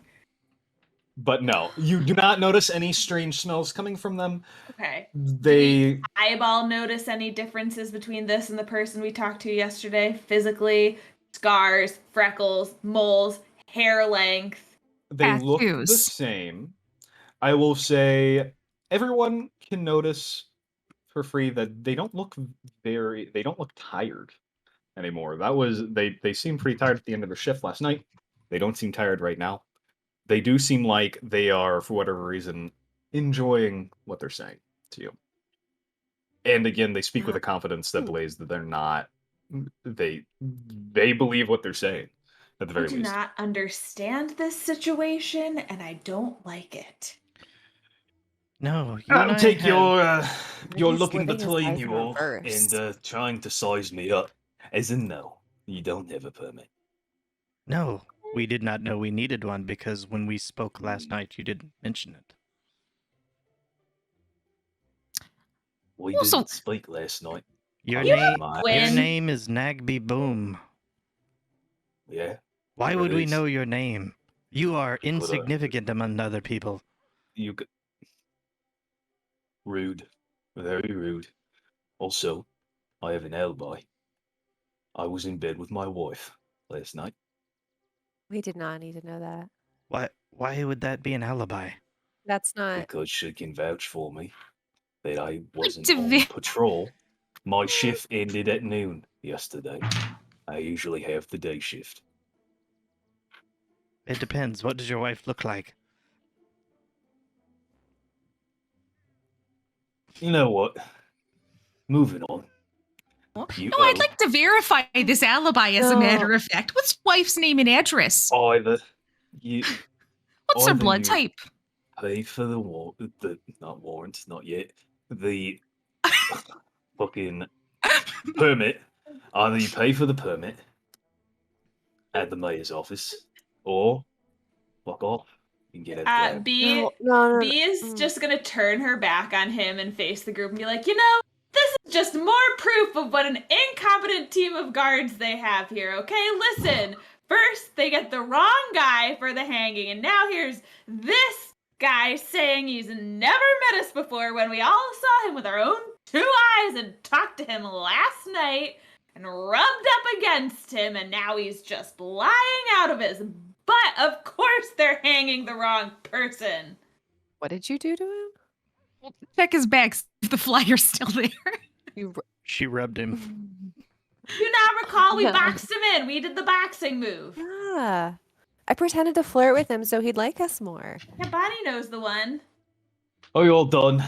But no, you do not notice any strange smells coming from them. Okay. They Eyeball notice any differences between this and the person we talked to yesterday? Physically, scars, freckles, moles, hair length. they look the Tattoos. same. I will say everyone can notice for free that they don't look tired anymore. They seemed pretty tired at the end of their shift last night. They don't seem tired right now. They do seem like they are, for whatever reason, enjoying what they're saying to you. And again, they speak with a confidence that Blaze that they're not. They believe what they're saying, at the I very do least. not understand this situation, and I don't like it. No, you and I'll I take have- your He's looking living his between life you in all reverse. and trying to size me up. As in, no, you don't have a permit. No, we did not know we needed one because when we spoke last night, you didn't mention it. We Also- didn't speak last night. Your I name, have my- your When- name is Nagby Boom. Yeah, Why It would we is. know your name? You are insignificant among other people. you. Rude, very rude. Also, I have an alibi. I was in bed with my wife last night. We did not need to know that. Why would that be an alibi? That's not. Because she can vouch for me that I wasn't to on ve- patrol. My shift ended at noon yesterday. I usually have the day shift. It depends. What does your wife look like? You know what? Moving on. You No, I'd like to verify this alibi as a No. matter of fact. What's wife's name and address? either you What's her either blood you- type? pay for the not warrant, not yet. The fucking permit. Either you pay for the permit at the mayor's office, or fuck off and get out there. B, No. B is Mm. just gonna turn her back on him and face the group and be like, you know, this is just more proof of what an incompetent team of guards they have here, okay? Listen, first they get the wrong guy for the hanging, and now here's this guy saying he's never met us before when we all saw him with our own 2 eyes and talked to him last night and rubbed up against him, and now he's just lying out of his butt. Of course they're hanging the wrong person. What did you do to him? Check his bag, see if the flyer's still there. You. She rubbed him. Do not recall we No. boxed him in. We did the boxing move. Yeah. I pretended to flirt with him so he'd like us more. Yeah, Bonnie knows the one. Are you all done?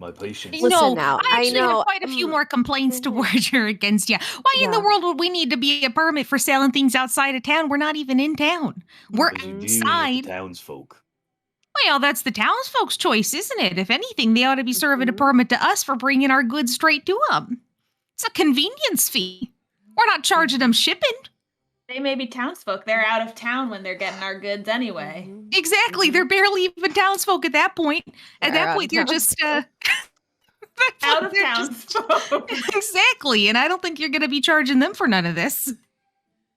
My patience. Listen No, now, I I actually know, have quite a few mm, more complaints mhm. towards her against you. Why in the Yeah. world would we need to be a permit for selling things outside of town? We're not even in town. We're Because you're Mhm. dealing with the outside. townsfolk. Well, that's the townsfolk's choice, isn't it? If anything, they ought to be serving a Mhm. permit to us for bringing our goods straight to them. It's a convenience fee. We're not charging them shipping. They may be townsfolk. They're out of town when they're getting our goods anyway. Mhm. Exactly. Mhm. They're barely even townsfolk at that point. At They're that out point, of they're town, just so- Out of they're just townsfolk. exactly. And I don't think you're going to be charging them for none of this.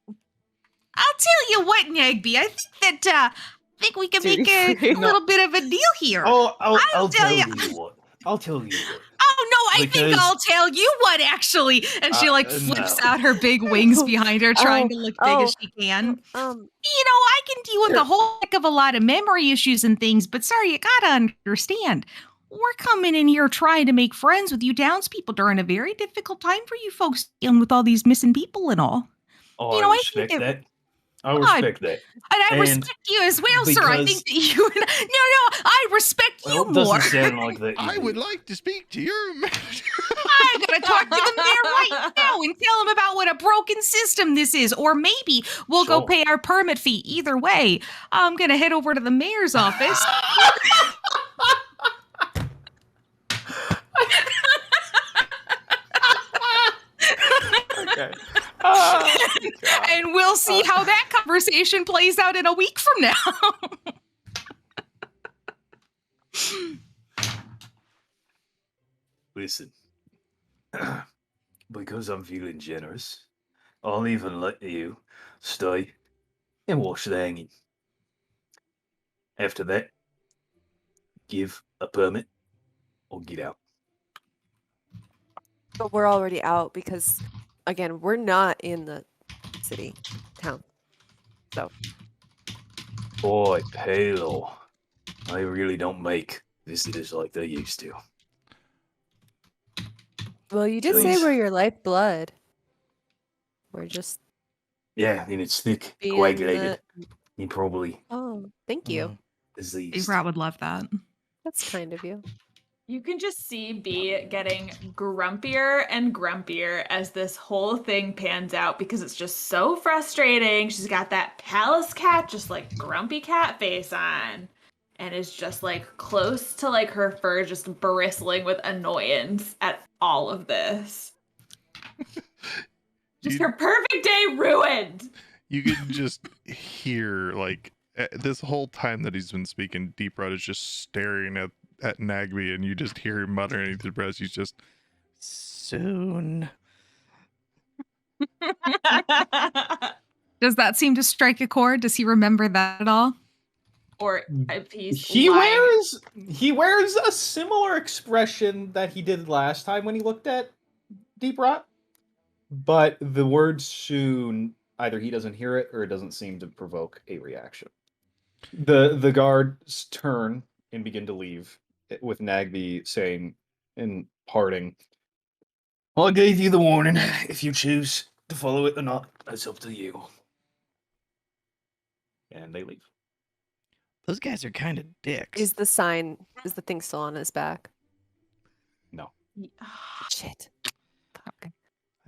I'll tell you what, Nagby. I think we can make a Duty-free. little bit of a deal here. Oh, I'll I'll tell tell ya. you what. I'll tell you what. Oh no, I think Because- I'll tell you what actually. And she like flips no. out her big wings behind her, trying to look big as she can. You know, I can deal with a whole heck of a lot of memory issues and things, but sir, you gotta understand. We're coming in here trying to make friends with you townspeople during a very difficult time for you folks dealing with all these missing people and all. Oh, You know, I I think respect that- that. I respect that. And I And respect you as well, sir. I think because- that you no, I respect Well, you it doesn't more. sound like that. I you would do. like to speak to your manager. I'm gonna talk to the mayor right now and tell him about what a broken system this is. Or maybe we'll go Sure. pay our permit fee. Either way, I'm gonna head over to the mayor's office. Okay. And we'll see how that conversation plays out in a week from now. Listen, because I'm feeling generous, I'll even let you stay and watch the hanging. After that, give a permit or get out. But we're already out because, again, we're not in the city, town. So Boy, Palo, they really don't make visitors like they used to. well, you did say Jeez. we're your lifeblood. We're just Yeah, and it's thick, being coagulated. You probably Oh, thank you. Mhm. diseased. Rob would love that. That's kind of you. You can just see B getting grumpier and grumpier as this whole thing pans out because it's just so frustrating. She's got that palace cat, just like grumpy cat face on, and is just like close to like her fur just bristling with annoyance at all of this. Just You- her perfect day ruined. You can just hear like this whole time that he's been speaking, Deep Rod is just staring at Nagby, and you just hear him muttering underneath his breath. He's just Soon. Does that seem to strike a chord? Does he remember that at all? Or if he's He lying. wears a similar expression that he did last time when he looked at Deep Rot, but the word soon, either he doesn't hear it or it doesn't seem to provoke a reaction. The guards turn and begin to leave, with Nagby saying in parting, "I gave you the warning. If you choose to follow it or not, that's up to you." And they leave. Those guys are kind of dicks. Is the thing still on his back? No. Shit. Fuck.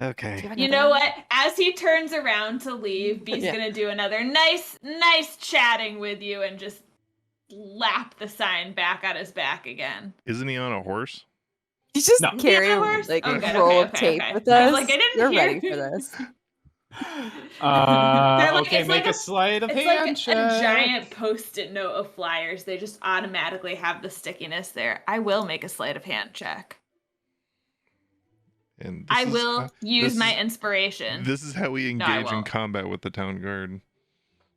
Okay. Do you have You another know one? what? As he turns around to leave, B's Yeah. gonna do another nice chatting with you and just lap the sign back on his back again. isn't he on a horse? He's just No. carrying horse? like Oh, a good, roll okay, of okay, tape okay. with I us. was like, I didn't You're hear ready for you. this. They're like- Okay, it's make like a sleight of It's hand like a check. giant post-it note of flyers. They just automatically have the stickiness there. I will make a sleight of hand check. And I will use this my is- inspiration. This is how we No, I engage in won't. combat with the town guard.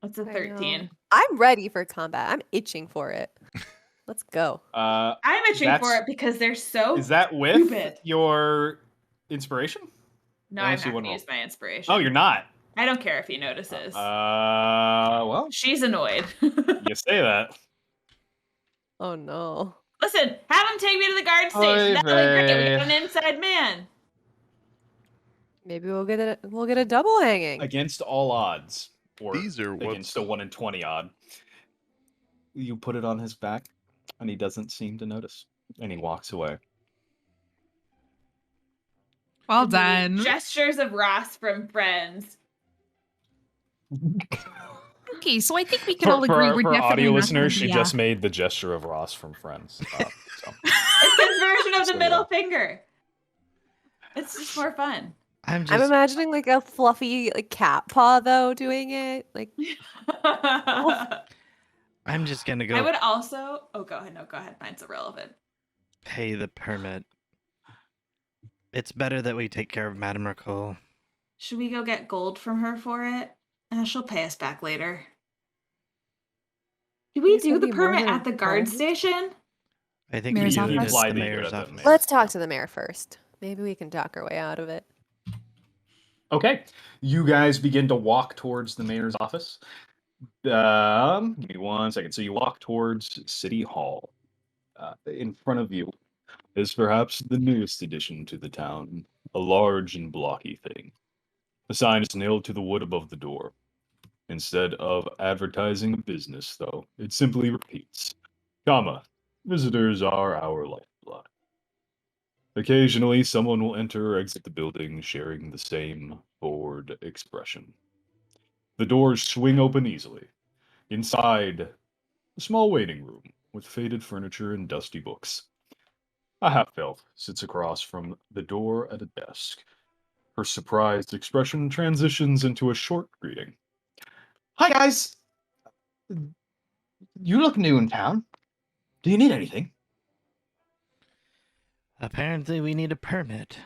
What's a I know. 13? I'm ready for combat. I'm itching for it. Let's go. I'm itching for That's- it because they're so Is that with stupid. your inspiration? No, I I'm only see not one gonna roll. use my inspiration. Oh, you're not. I don't care if he notices. Well, She's annoyed. you say that. Oh no. Listen, have him take me to the guard Oy station. That'll be great. We vey. got an inside man. Maybe we'll get a double hanging. Against all odds, or These are against a 1 in 20 odd, you put it on his back, and he doesn't seem to notice, and he walks away. Well And the done. Gestures of Ross from Friends. Okay, so I think we can all For agree our, we're for our definitely audio not listeners, gonna she be, just made the gesture of Ross from Friends. So. It's his version of the So, middle yeah. finger. It's just more fun. I'm imagining like a fluffy like cat paw though doing it. Like I'm just gonna I go would also. Oh, go ahead. No, go ahead. Mine's irrelevant. pay the permit. It's better that we take care of Madame Ricole. Should we go get gold from her for it? She'll pay us back later. Did we It's do gonna the be more permit than at the a guard permit. station? I think Mayor's we do it office? at Implied the that you did mayor's it at the office. mayor's. Let's talk to the mayor first. Maybe we can talk our way out of it. Okay, you guys begin to walk towards the mayor's office. Give me 1 second. So you walk towards City Hall. In front of you is perhaps the newest addition to the town, a large and blocky thing. The sign is nailed to the wood above the door. Instead of advertising a business, though, it simply repeats, comma, visitors are our lifeblood. Occasionally, someone will enter or exit the building sharing the same bored expression. The doors swing open easily. Inside, a small waiting room with faded furniture and dusty books. A half-elf sits across from the door at a desk. Her surprised expression transitions into a short greeting. Hi, guys! You look new in town. Do you need anything? Apparently, we need a permit.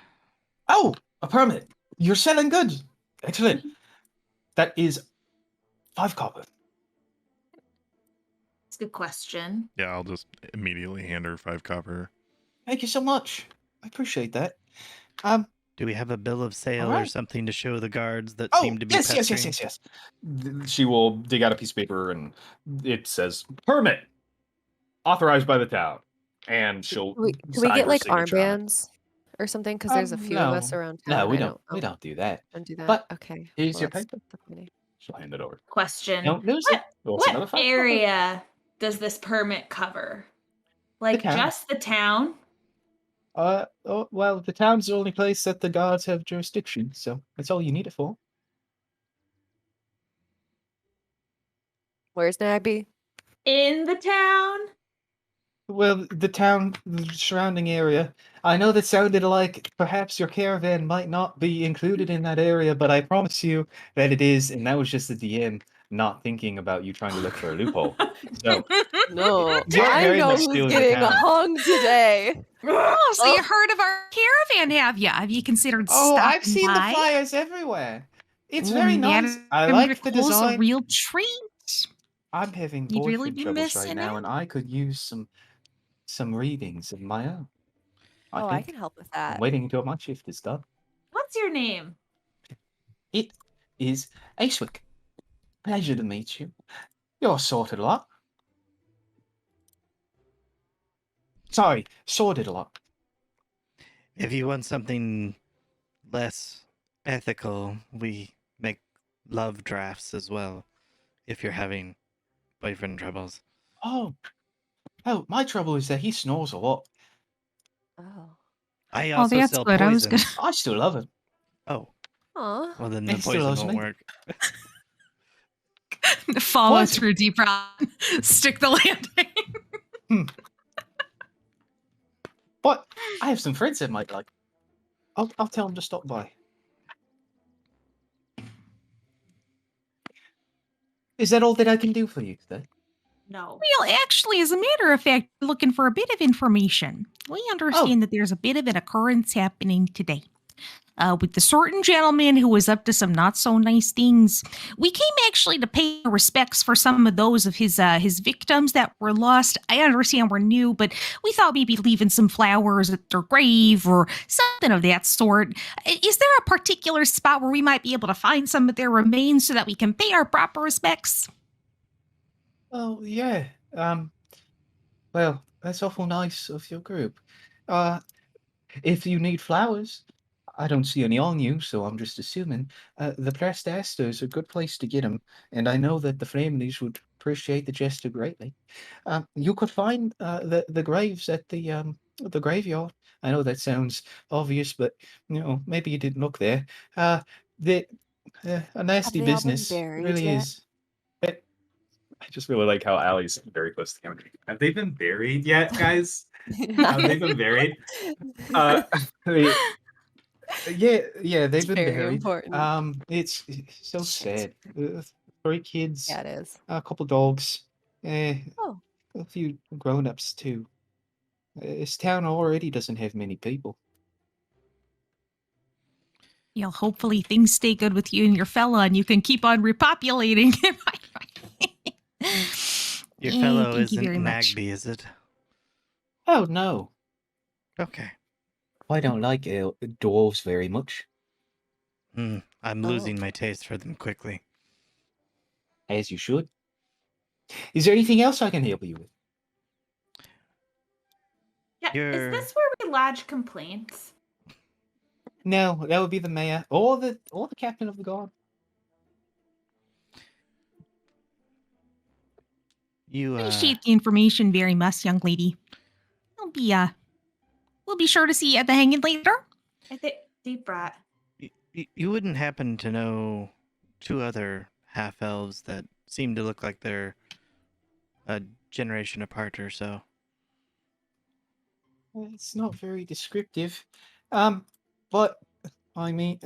Oh, a permit. You're selling goods. Excellent. That is 5 copper. It's a good question. Yeah, I'll just immediately hand her 5 copper. Thank you so much. I appreciate that. Do we have a bill of sale or Alright. something to show the guards that Oh, seem to be yes. pestering? She will dig out a piece of paper and it says permit authorized by the town, and she'll Can we sign get her like signature on it. armbands or something? Because there's a few of us around town. No, we and I don't. We don't do that. don't do that. But Okay. here's your that's paper. disappointing. She'll hand it over. Question. Don't lose it. What's another What 5 copper? area does this permit cover? Like town. just the town? Well, the town's the only place that the guards have jurisdiction, so that's all you need it for. Where's Nagby? In the town? Well, the town, the surrounding area. I know that sounded like perhaps your caravan might not be included in that area, but I promise you that it is, and that was just the DM not thinking about you trying to look for a loophole. So, No, You're I very know much who's still in the getting town. hung today. Oh, so you Oh. heard of our caravan, have you? Have you considered oh, stopping I've seen by? the flyers everywhere. It's Oh, very man, nice. I like the Ricole's design. a real treat. I'm having You'd really boyfriend be troubles right missing now, it. and I could use some readings of my own. Oh, I think can help with I'm that. waiting until my shift is done. What's your name? It is Acewick. Pleasure to meet you. You're sorted a lot. Sorry, sorted a lot. If you want something less ethical, we make love drafts as well. If you're having boyfriend troubles. Oh, my trouble is that he snores a lot. Oh. I Oh, also that's sell good. I was poison. gonna. I still love him. Oh, Aw. well then He the still poison loves won't me. work. Follow Poison. through deep route. Stick the landing. But I have some friends that might like. I'll tell them to stop by. Is that all that I can do for you today? No. Well, actually, as a matter of fact, we're looking for a bit of information. We understand that there's a bit of an occurrence happening today. With the certain gentleman who was up to some not so nice things. We came actually to pay our respects for some of those of his victims that were lost. I understand we're new, but we thought maybe leaving some flowers at their grave or something of that sort. Is there a particular spot where we might be able to find some of their remains so that we can pay our proper respects? Oh, yeah. Well, that's awful nice of your group. If you need flowers, I don't see any on you, so I'm just assuming. The pressed aster is a good place to get them, and I know that the families would appreciate the gesture greatly. You could find the graves at the The graveyard. I know that sounds obvious, but maybe you didn't look there. The a nasty they all been business. It buried really yet? is. I just really like how Allie's very close to the camera. Have they been buried yet, guys? Have they been buried? They- yeah, they've It's been very buried. important. It's so Shit. sad. 3 kids, Yeah, it is. a couple dogs, Oh, a few grown-ups too. This town already doesn't have many people. Hopefully things stay good with you and your fella, and you can keep on repopulating. Your fellow Thank you isn't very much. Nagby, is it? Oh no, Okay. I don't like dwarves very much. I'm Oh. losing my taste for them quickly. As you should. Is there anything else I can help you with? Yeah, You're- is this where we lodge complaints? No, that would be the mayor or the captain of the guard. You Appreciate the information very much, young lady. We'll be sure to see you at the hanging later. I think Deep Rat. you wouldn't happen to know 2 other half elves that seem to look like they're a generation apart or so? It's not very descriptive. But I mean,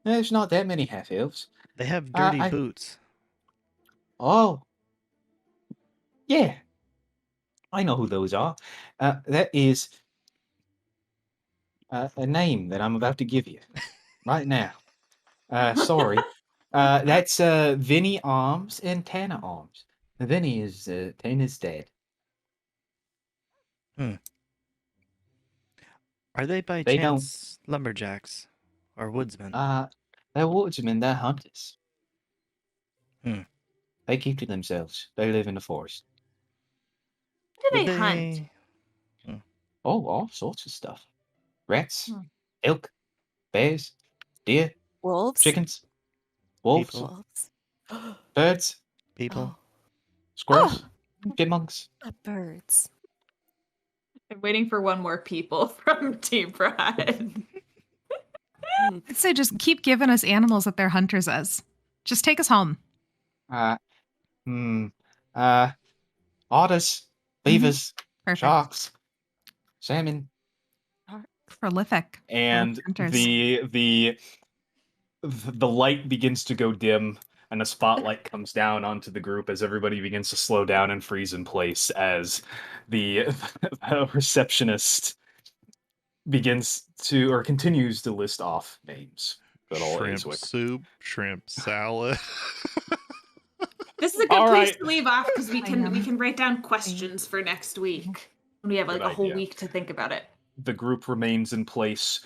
there's not that many half elves. They have dirty I- boots. Oh, yeah, I know who those are. That is a name that I'm about to give you right now. Sorry. That's Vinny Arms and Tana Arms. Vinny is Tana's dad. Are they by They chance lumberjacks or woodsmen? They're woodsmen. They're hunters. Hmm. They keep to themselves. They live in the forest. What do Would they hunt? Oh, all sorts of stuff. Rats, Hmm. elk, bears, deer, wolves? chickens, wolves, People. Wolves. birds, People? squirrels, chipmunks. Not birds. I'm waiting for one more people from Deep Rat. I'd say just keep giving us animals that they're hunters as. Just take us home. Otters, beavers, Perfect. sharks, salmon. Prolific. And Hunters. the light begins to go dim, and a spotlight comes down onto the group as everybody begins to slow down and freeze in place as the receptionist continues to list off names. Good old Shrimp Aiswick. soup, shrimp salad. This is a good All place right. to leave off because we I can write down questions for next week. And we have like Good a whole idea. week to think about it. The group remains in place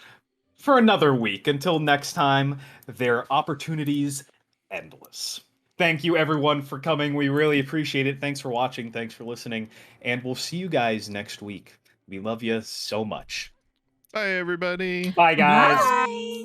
for another week. Until next time, their opportunities endless. Thank you everyone for coming. We really appreciate it. Thanks for watching. Thanks for listening. And we'll see you guys next week. We love you so much. Bye, everybody. Bye, guys. Bye.